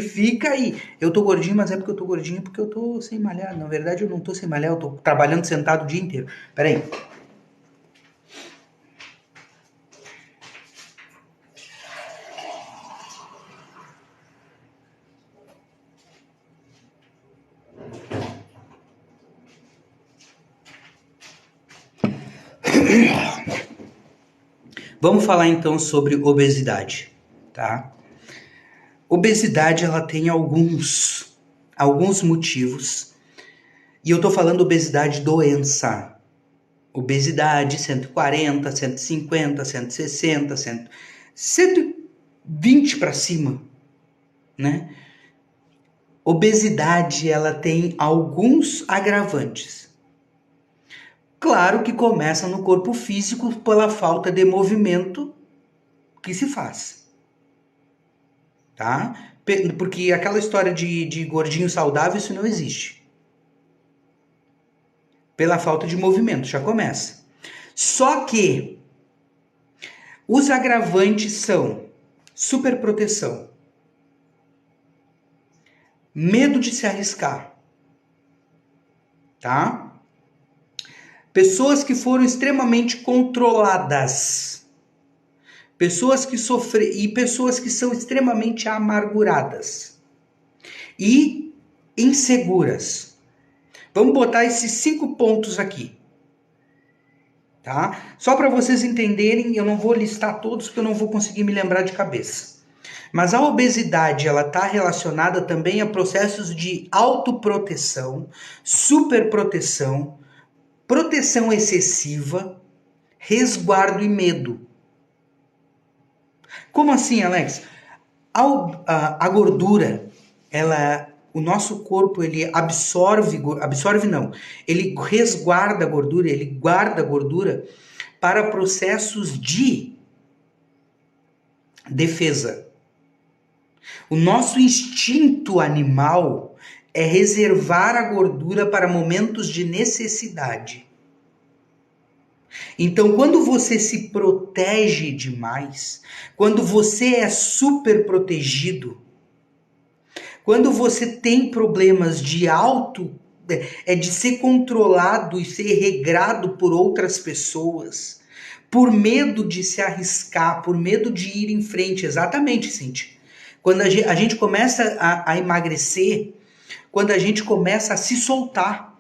fica aí. Eu tô gordinho, mas é porque eu tô gordinho, porque eu tô sem malhar. Na verdade, eu não tô sem malhar, eu tô trabalhando sentado o dia inteiro. Pera aí. Vamos falar então sobre obesidade, tá? Obesidade, ela tem alguns motivos. E eu tô falando obesidade doença. Obesidade 140, 150, 160, 120 para cima, né? Obesidade, ela tem alguns agravantes. Claro que começa no corpo físico pela falta de movimento que se faz, tá? Porque aquela história de gordinho saudável, isso não existe. Pela falta de movimento, já começa. Só que os agravantes são superproteção, medo de se arriscar, tá? Pessoas que foram extremamente controladas, pessoas que sofreram e pessoas que são extremamente amarguradas e inseguras. Vamos botar esses 5 pontos aqui, tá? Só para vocês entenderem, eu não vou listar todos porque eu não vou conseguir me lembrar de cabeça. Mas a obesidade, ela está relacionada também a processos de autoproteção, superproteção, proteção excessiva, resguardo e medo. Como assim, Alex? A gordura, o nosso corpo, ele absorve não, ele resguarda a gordura, ele guarda a gordura para processos de defesa. O nosso instinto animal é reservar a gordura para momentos de necessidade. Então, quando você se protege demais, quando você é super protegido, quando você tem problemas de ser controlado e ser regrado por outras pessoas, por medo de se arriscar, por medo de ir em frente, exatamente, Cintia. Quando a gente começa a emagrecer, quando a gente começa a se soltar,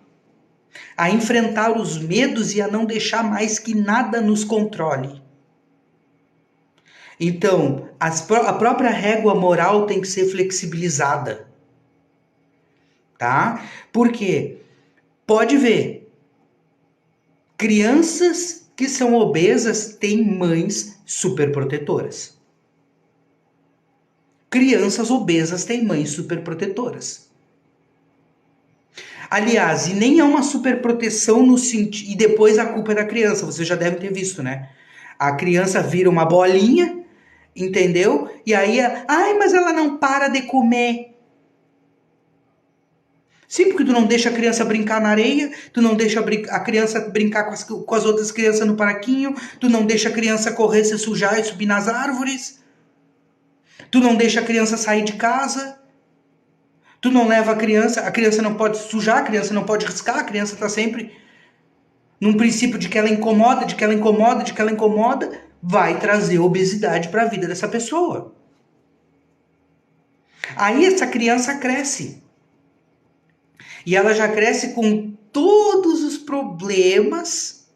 a enfrentar os medos e a não deixar mais que nada nos controle. Então, a própria régua moral tem que ser flexibilizada. Tá? Por quê? Pode ver. Crianças que são obesas têm mães superprotetoras. Crianças obesas têm mães superprotetoras. Aliás, e nem é uma superproteção no sentido. E depois a culpa é da criança, você já deve ter visto, né? A criança vira uma bolinha, entendeu? E aí, ai, mas ela não para de comer. Sim, porque tu não deixa a criança brincar na areia, tu não deixa a criança brincar com as outras crianças no parquinho, tu não deixa a criança correr, se sujar e subir nas árvores, tu não deixa a criança sair de casa, tu não leva a criança não pode sujar, a criança não pode riscar, a criança está sempre num princípio de que ela incomoda, de que ela incomoda, de que ela incomoda, vai trazer obesidade para a vida dessa pessoa. Aí essa criança cresce. E ela já cresce com todos os problemas.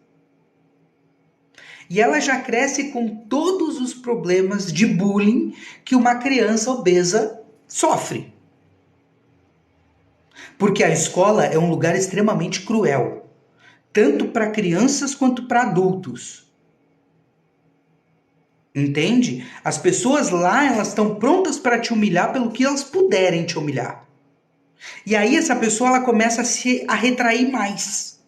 E ela já cresce com todos os problemas de bullying que uma criança obesa sofre. Porque a escola é um lugar extremamente cruel, tanto para crianças quanto para adultos. Entende? As pessoas lá, elas estão prontas para te humilhar pelo que elas puderem te humilhar. E aí essa pessoa, ela começa a retrair mais.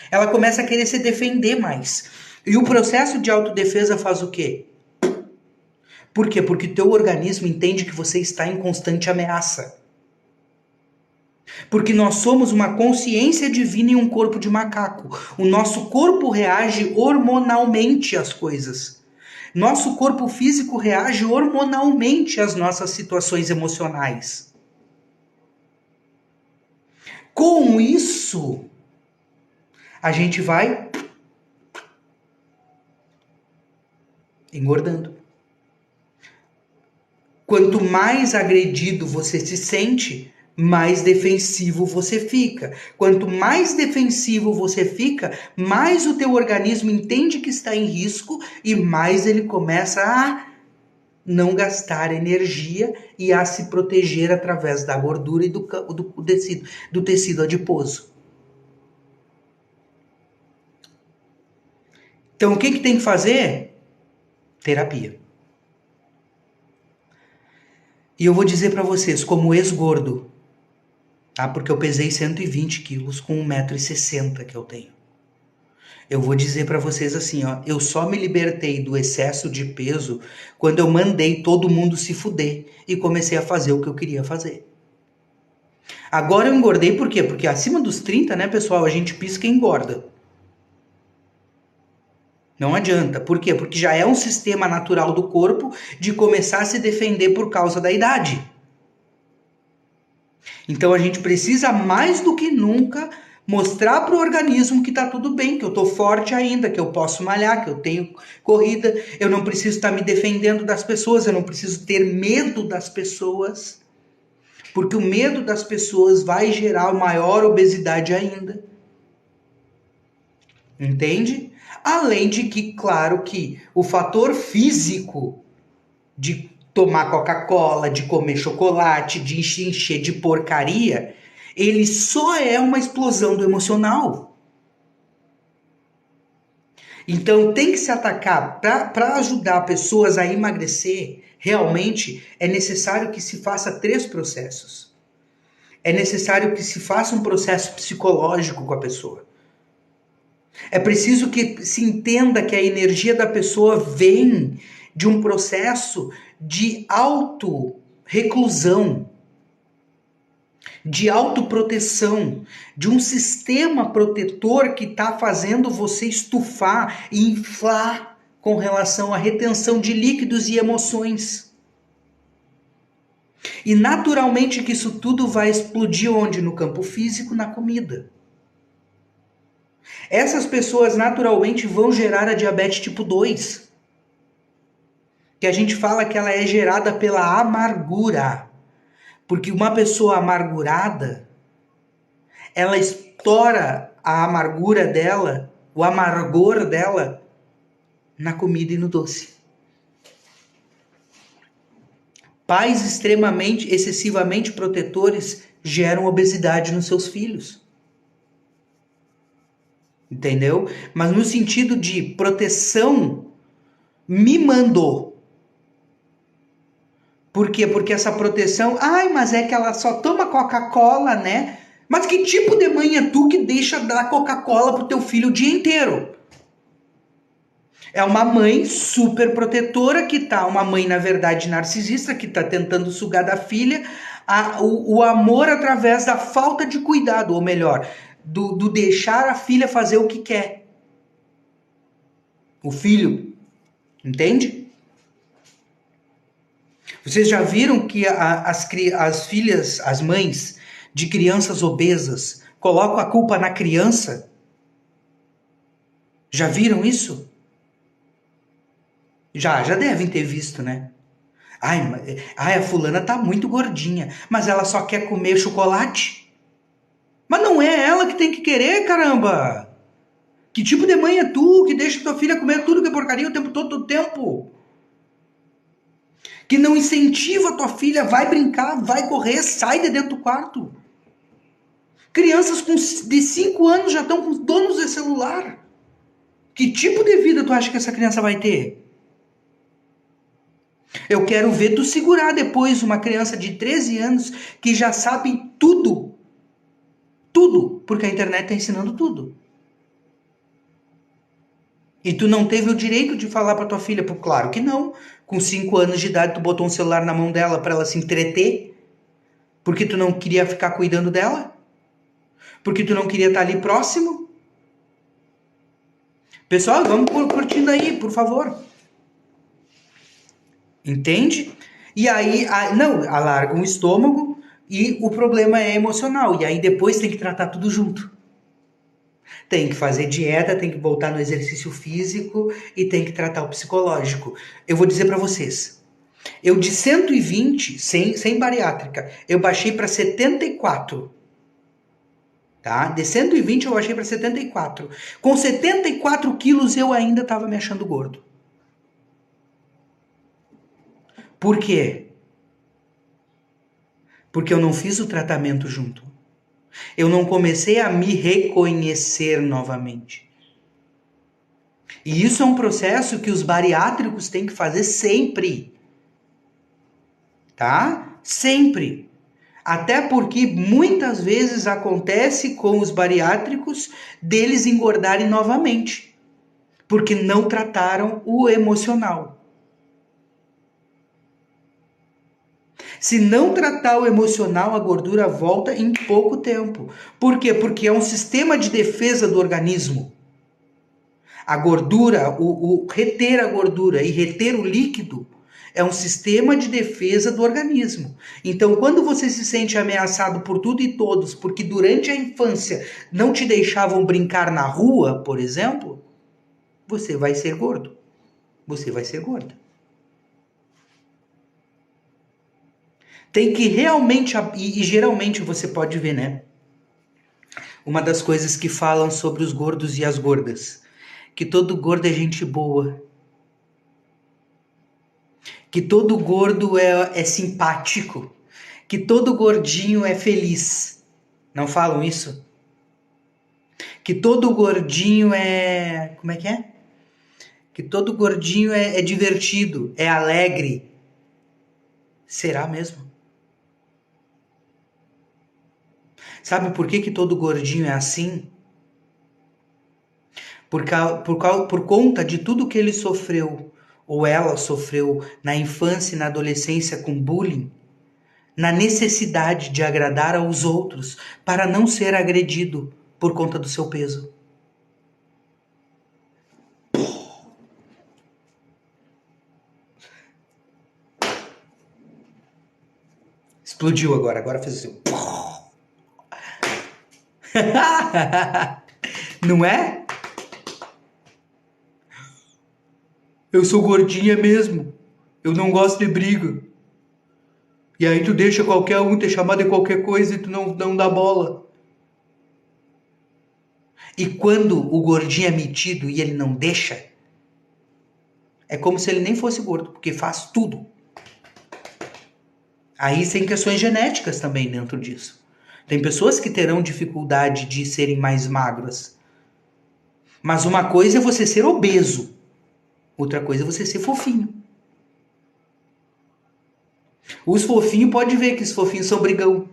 Ela começa a querer se defender mais. E o processo de autodefesa faz o quê? Por quê? Porque teu organismo entende que você está em constante ameaça. Porque nós somos uma consciência divina em um corpo de macaco. O nosso corpo reage hormonalmente às coisas. Nosso corpo físico reage hormonalmente às nossas situações emocionais. Com isso, a gente vai engordando. Quanto mais agredido você se sente, mais defensivo você fica. Quanto mais defensivo você fica, mais o teu organismo entende que está em risco e mais ele começa a não gastar energia e a se proteger através da gordura e do tecido adiposo. Então, o que tem que fazer? Terapia. E eu vou dizer para vocês, como ex-gordo, tá? Porque eu pesei 120 quilos com 1,60 m que eu tenho. Eu vou dizer para vocês assim, ó, eu só me libertei do excesso de peso quando eu mandei todo mundo se fuder e comecei a fazer o que eu queria fazer. Agora eu engordei por quê? Porque acima dos 30, né, pessoal, a gente pisca e engorda. Não adianta. Por quê? Porque já é um sistema natural do corpo de começar a se defender por causa da idade. Então a gente precisa mais do que nunca mostrar para o organismo que está tudo bem, que eu estou forte ainda, que eu posso malhar, que eu tenho corrida, eu não preciso estar me defendendo das pessoas, eu não preciso ter medo das pessoas, porque o medo das pessoas vai gerar maior obesidade ainda. Entende? Além de que, claro que o fator físico de tomar Coca-Cola, de comer chocolate, de encher de porcaria, ele só é uma explosão do emocional. Então tem que se atacar para ajudar pessoas a emagrecer. Realmente é necessário que se faça 3 processos. É necessário que se faça um processo psicológico com a pessoa. É preciso que se entenda que a energia da pessoa vem de um processo de auto-reclusão, de autoproteção, de um sistema protetor que está fazendo você estufar e inflar com relação à retenção de líquidos e emoções. E naturalmente que isso tudo vai explodir onde? No campo físico, na comida. Essas pessoas naturalmente vão gerar a diabetes tipo 2, que a gente fala que ela é gerada pela amargura. Porque uma pessoa amargurada, ela estoura a amargura dela, o amargor dela, na comida e no doce. Pais extremamente, excessivamente protetores geram obesidade nos seus filhos. Entendeu? Mas no sentido de proteção, me mandou. Por quê? Porque essa proteção... Ai, mas é que ela só toma Coca-Cola, né? Mas que tipo de mãe é tu que deixa dar Coca-Cola pro teu filho o dia inteiro? É uma mãe super protetora que tá... Uma mãe, na verdade, narcisista, que tá tentando sugar da filha o amor através da falta de cuidado. Ou melhor, do deixar a filha fazer o que quer. O filho. Entende? Vocês já viram que as filhas, as mães de crianças obesas colocam a culpa na criança? Já viram isso? Já devem ter visto, né? Ai, a fulana tá muito gordinha, mas ela só quer comer chocolate. Mas não é ela que tem que querer, caramba! Que tipo de mãe é tu que deixa tua filha comer tudo que é porcaria o tempo todo, tempo? Que não incentiva a tua filha, vai brincar, vai correr, sai de dentro do quarto. Crianças de 5 anos já estão com donos de celular. Que tipo de vida tu acha que essa criança vai ter? Eu quero ver tu segurar depois uma criança de 13 anos que já sabe tudo. Tudo, porque a internet está ensinando tudo. E tu não teve o direito de falar para tua filha? Claro que não. Com 5 anos de idade tu botou um celular na mão dela para ela se entreter? Porque tu não queria ficar cuidando dela? Porque tu não queria estar ali próximo? Pessoal, vamos curtindo aí, por favor. Entende? E aí, não, alarga o estômago e o problema é emocional. E aí depois tem que tratar tudo junto. Tem que fazer dieta, tem que voltar no exercício físico e tem que tratar o psicológico. Eu vou dizer para vocês. Eu de 120, sem bariátrica, eu baixei para 74. Tá? De 120 eu baixei para 74. Com 74 quilos eu ainda estava me achando gordo. Por quê? Porque eu não fiz o tratamento junto. Eu não comecei a me reconhecer novamente. E isso é um processo que os bariátricos têm que fazer sempre. Tá? Sempre. Até porque muitas vezes acontece com os bariátricos deles engordarem novamente. Porque não trataram o emocional. Se não tratar o emocional, a gordura volta em pouco tempo. Por quê? Porque é um sistema de defesa do organismo. A gordura, reter a gordura e reter o líquido é um sistema de defesa do organismo. Então, quando você se sente ameaçado por tudo e todos, porque durante a infância não te deixavam brincar na rua, por exemplo, você vai ser gordo. Você vai ser gorda. Tem que realmente, e geralmente você pode ver, né? Uma das coisas que falam sobre os gordos e as gordas, que todo gordo é gente boa, que todo gordo é simpático, que todo gordinho é feliz. Não falam isso? Que todo gordinho é... Como é que é? Que todo gordinho é divertido, é alegre. Será mesmo? Sabe por que todo gordinho é assim? Por conta de tudo que ele sofreu, ou ela sofreu na infância e na adolescência com bullying, na necessidade de agradar aos outros para não ser agredido por conta do seu peso. Explodiu agora fez assim. Não é? Eu sou gordinha mesmo. Eu não gosto de briga. E aí tu deixa qualquer um ter chamado de qualquer coisa e tu não dá bola. E quando o gordinho é metido e ele não deixa, é como se ele nem fosse gordo, porque faz tudo. Aí tem questões genéticas também dentro disso. Tem pessoas que terão dificuldade de serem mais magras. Mas uma coisa é você ser obeso. Outra coisa é você ser fofinho. Os fofinhos, pode ver que os fofinhos são brigão.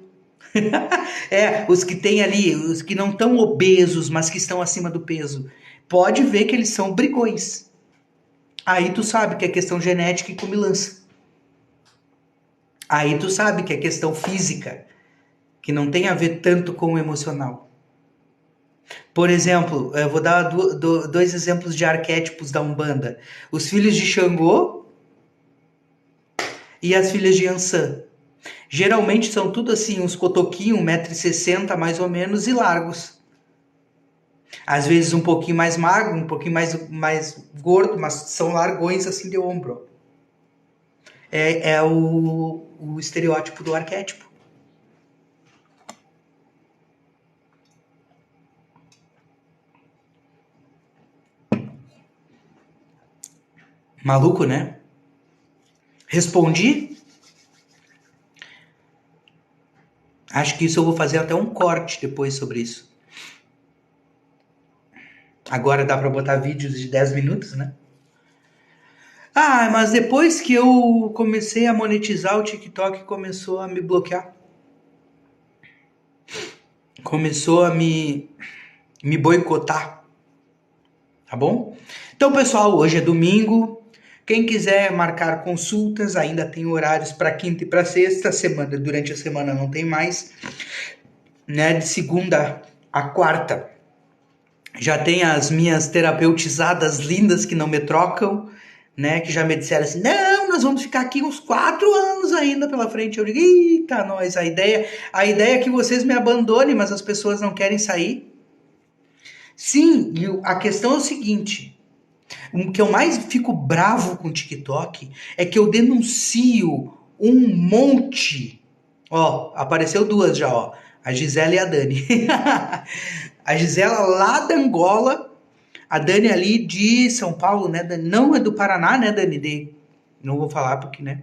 Os que tem ali, os que não estão obesos, mas que estão acima do peso. Pode ver que eles são brigões. Aí tu sabe que é questão genética e comilança. Aí tu sabe que é questão física, que não tem a ver tanto com o emocional. Por exemplo, eu vou dar dois exemplos de arquétipos da Umbanda. Os filhos de Xangô e as filhas de Ansan. Geralmente são tudo assim, uns cotoquinhos, 1,60 m mais ou menos, e largos. Às vezes um pouquinho mais magro, um pouquinho mais gordo, mas são largões assim de ombro. É o estereótipo do arquétipo. Maluco, né? Respondi? Acho que isso eu vou fazer até um corte depois sobre isso. Agora dá pra botar vídeos de 10 minutos, né? Ah, mas depois que eu comecei a monetizar, o TikTok começou a me bloquear. Começou a me boicotar. Tá bom? Então, pessoal, hoje é domingo. Quem quiser marcar consultas, ainda tem horários para quinta e para sexta. Durante a semana não tem mais. Né? De segunda a quarta. Já tem as minhas terapeutizadas lindas que não me trocam, né? Que já me disseram assim, não, nós vamos ficar aqui uns 4 anos ainda pela frente. Eu digo, eita, nós, a ideia é que vocês me abandonem, mas as pessoas não querem sair. Sim, e a questão é o seguinte, o que eu mais fico bravo com o TikTok é que eu denuncio um monte. Ó, apareceu duas já, ó. A Gisela e a Dani. A Gisela lá da Angola, a Dani ali de São Paulo, né? Não é do Paraná, né, Dani? Não vou falar porque, né?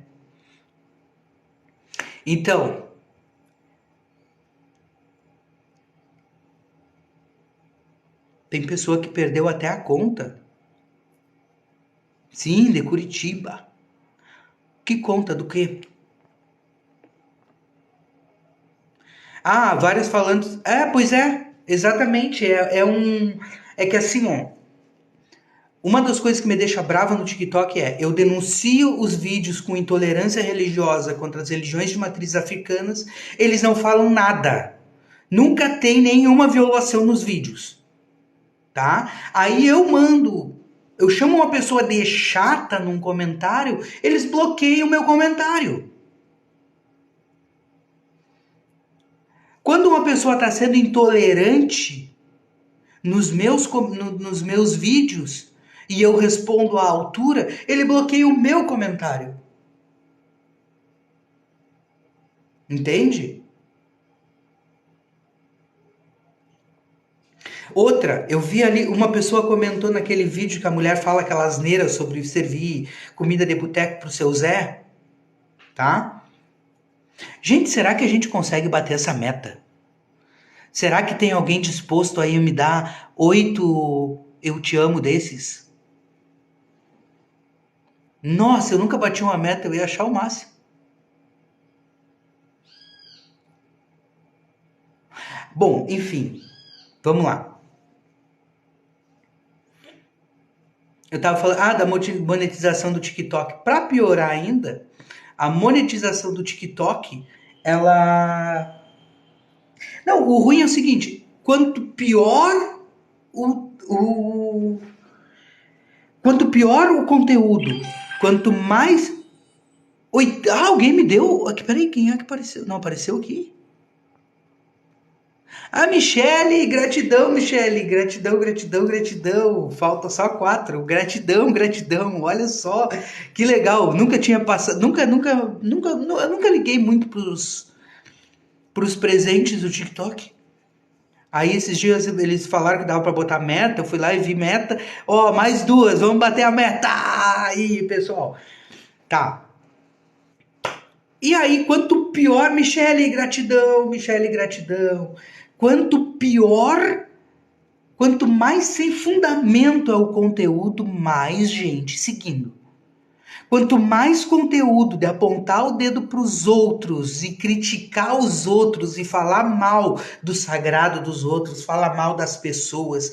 Então, tem pessoa que perdeu até a conta. Sim, de Curitiba. Que conta do quê? Ah, várias falando. Pois é, exatamente. É que assim, ó. Uma das coisas que me deixa brava no TikTok é eu denuncio os vídeos com intolerância religiosa contra as religiões de matriz africanas, eles não falam nada. Nunca tem nenhuma violação nos vídeos, tá? Aí eu chamo uma pessoa de chata num comentário, eles bloqueiam o meu comentário. Quando uma pessoa está sendo intolerante nos meus vídeos e eu respondo à altura, ele bloqueia o meu comentário. Entende? Outra, eu vi ali, uma pessoa comentou naquele vídeo que a mulher fala aquela asneira sobre servir comida de boteco pro seu Zé, tá? Gente, será que a gente consegue bater essa meta? Será que tem alguém disposto aí a me dar 8 eu te amo desses? Nossa, eu nunca bati uma meta, eu ia achar o máximo. Bom, enfim, vamos lá. Eu tava falando, da monetização do TikTok. Para piorar ainda, a monetização do TikTok, ela... Não, o ruim é o seguinte, quanto pior o quanto pior o conteúdo, quanto mais... Oi, alguém me deu... Peraí, quem é que apareceu? Não, apareceu aqui? Michele, gratidão, Michele, gratidão, gratidão, gratidão. Falta só 4. Gratidão, gratidão. Olha só, que legal. Nunca tinha passado, eu nunca liguei muito pros presentes do TikTok. Aí esses dias eles falaram que dava pra botar meta, eu fui lá e vi meta. Mais 2, vamos bater a meta. Aí, pessoal. Tá. E aí, quanto pior, Michele, gratidão, Michele, gratidão. Quanto pior, quanto mais sem fundamento é o conteúdo, mais gente seguindo. Quanto mais conteúdo de apontar o dedo para os outros e criticar os outros e falar mal do sagrado dos outros, falar mal das pessoas,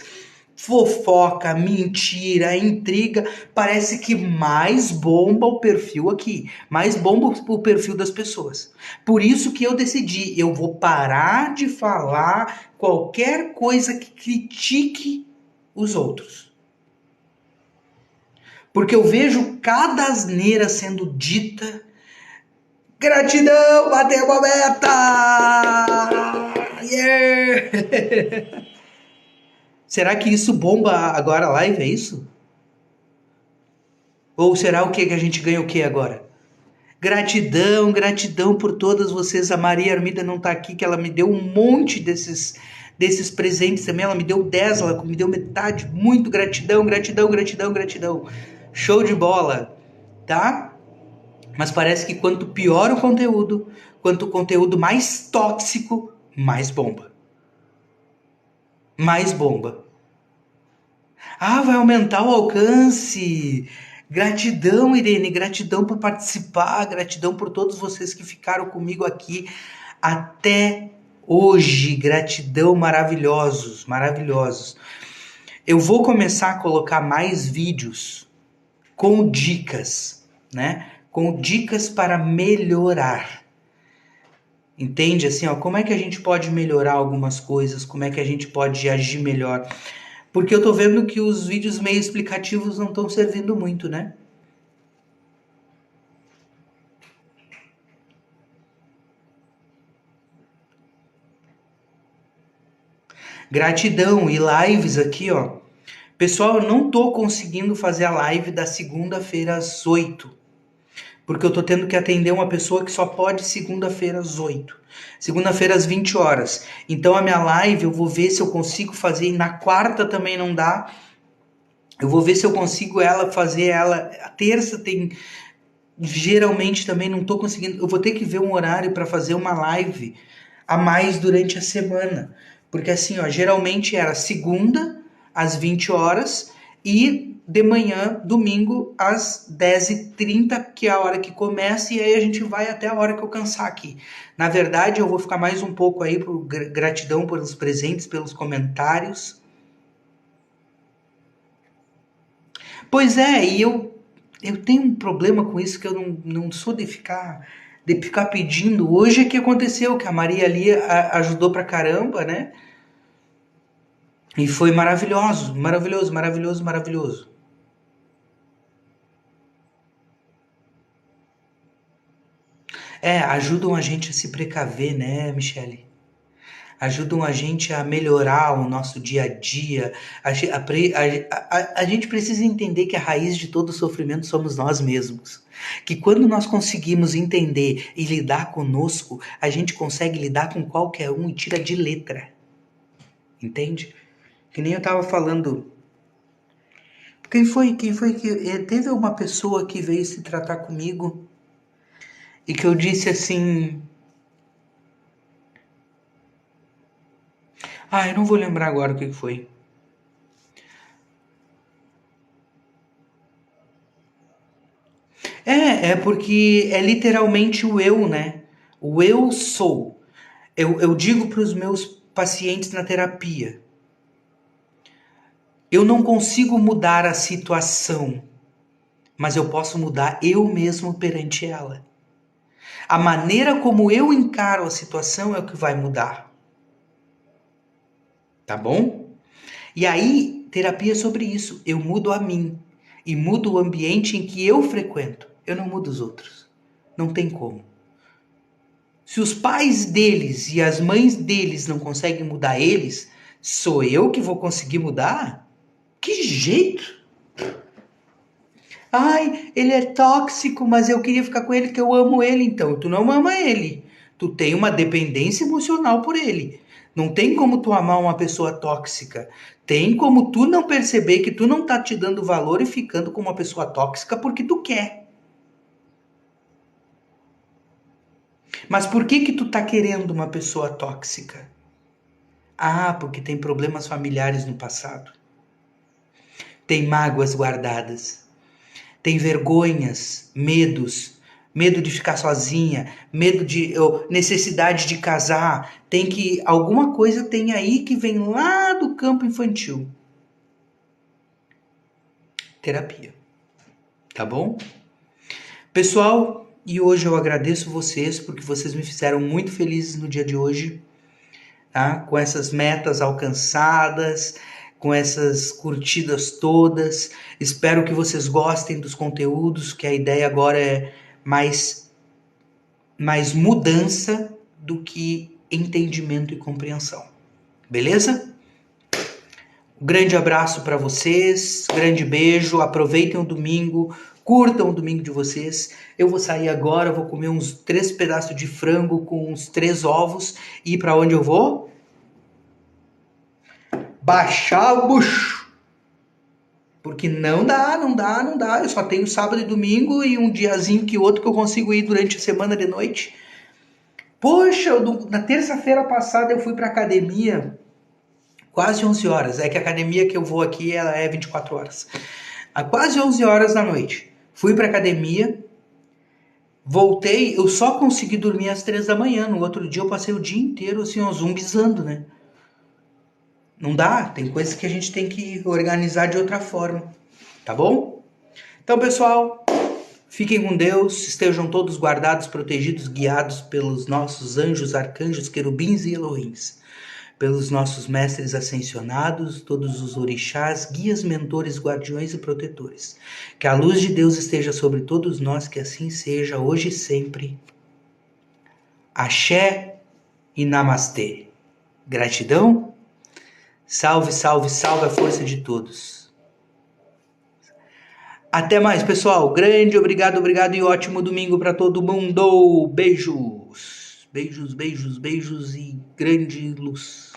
fofoca, mentira, intriga, parece que mais bomba o perfil aqui, mais bomba o perfil das pessoas. Por isso que eu decidi, eu vou parar de falar qualquer coisa que critique os outros. Porque eu vejo cada asneira sendo dita. Gratidão, bateu a meta! Yeah! Será que isso bomba agora a live, é isso? Ou será o que a gente ganha o que agora? Gratidão, gratidão por todas vocês. A Maria Armida não tá aqui, que ela me deu um monte desses presentes também. Ela me deu 10, ela me deu metade. Muito gratidão, gratidão, gratidão, gratidão. Show de bola, tá? Mas parece que quanto pior o conteúdo, quanto o conteúdo mais tóxico, mais bomba. Mais bomba. Vai aumentar o alcance. Gratidão, Irene, gratidão por participar, gratidão por todos vocês que ficaram comigo aqui até hoje. Gratidão, maravilhosos, maravilhosos. Eu vou começar a colocar mais vídeos com dicas, né? Com dicas para melhorar. Entende? Assim, como é que a gente pode melhorar algumas coisas? Como é que a gente pode agir melhor? Porque eu tô vendo que os vídeos meio explicativos não estão servindo muito, né? Gratidão e lives aqui, ó. Pessoal, eu não tô conseguindo fazer a live da segunda-feira às 8. Porque eu tô tendo que atender uma pessoa que só pode segunda-feira às 8. Segunda-feira às 20 horas. Então a minha live eu vou ver se eu consigo fazer. E na quarta também não dá. Eu vou ver se eu consigo fazer ela. A terça tem. Geralmente também não tô conseguindo. Eu vou ter que ver um horário para fazer uma live a mais durante a semana. Porque assim, ó, geralmente era segunda às 20 horas e de manhã, domingo, às 10h30, que é a hora que começa, e aí a gente vai até a hora que eu cansar aqui. Na verdade, eu vou ficar mais um pouco aí por gratidão pelos presentes, pelos comentários. Pois é, e eu tenho um problema com isso, que eu não sou de ficar pedindo. Hoje é que aconteceu, que a Maria ali ajudou pra caramba, né? E foi maravilhoso, maravilhoso, maravilhoso, maravilhoso. Ajudam a gente a se precaver, né, Michele? Ajudam a gente a melhorar o nosso dia a dia. A gente precisa entender que a raiz de todo sofrimento somos nós mesmos. Que quando nós conseguimos entender e lidar conosco, a gente consegue lidar com qualquer um e tira de letra. Entende? Que nem eu tava falando. Quem foi que... Teve uma pessoa que veio se tratar comigo e que eu disse assim... eu não vou lembrar agora o que foi. É porque é literalmente o eu, né? O eu sou. Eu digo para os meus pacientes na terapia: eu não consigo mudar a situação, mas eu posso mudar eu mesmo perante ela. A maneira como eu encaro a situação é o que vai mudar. Tá bom? E aí, terapia é sobre isso. Eu mudo a mim e mudo o ambiente em que eu frequento. Eu não mudo os outros. Não tem como. Se os pais deles e as mães deles não conseguem mudar eles, sou eu que vou conseguir mudar? Que jeito! Ai, ele é tóxico, mas eu queria ficar com ele porque eu amo ele. Então, tu não ama ele. Tu tem uma dependência emocional por ele. Não tem como tu amar uma pessoa tóxica. Tem como tu não perceber que tu não tá te dando valor e ficando com uma pessoa tóxica porque tu quer. Mas por que tu tá querendo uma pessoa tóxica? Porque tem problemas familiares no passado. Tem mágoas guardadas. Tem vergonhas, medos, medo de ficar sozinha, medo de necessidade de casar, tem que alguma coisa tem aí que vem lá do campo infantil. Terapia, tá bom? Pessoal, e hoje eu agradeço vocês porque vocês me fizeram muito felizes no dia de hoje, tá? Com essas metas alcançadas, com essas curtidas todas. Espero que vocês gostem dos conteúdos, que a ideia agora é mais mudança do que entendimento e compreensão. Beleza? Um grande abraço para vocês, grande beijo, aproveitem o domingo, curtam o domingo de vocês. Eu vou sair agora, vou comer uns 3 pedaços de frango com uns 3 ovos e para onde eu vou? Baixar o bucho. Porque não dá. Eu só tenho sábado e domingo e um diazinho que outro que eu consigo ir durante a semana de noite. Poxa, na terça-feira passada eu fui pra academia quase 11 horas. É que a academia que eu vou aqui, ela é 24 horas. Quase 11 horas da noite. Fui pra academia, voltei, eu só consegui dormir às 3 da manhã. No outro dia eu passei o dia inteiro assim, ó, zumbizando, né? Não dá, tem coisas que a gente tem que organizar de outra forma, tá bom? Então, pessoal, fiquem com Deus, estejam todos guardados, protegidos, guiados pelos nossos anjos, arcanjos, querubins e Elohims, pelos nossos mestres ascensionados, todos os orixás, guias, mentores, guardiões e protetores. Que a luz de Deus esteja sobre todos nós, que assim seja, hoje e sempre. Axé e Namastê. Gratidão. Salve, salve, salve a força de todos. Até mais, pessoal. Grande obrigado e ótimo domingo para todo mundo. Beijos. Beijos, beijos, beijos e grande luz.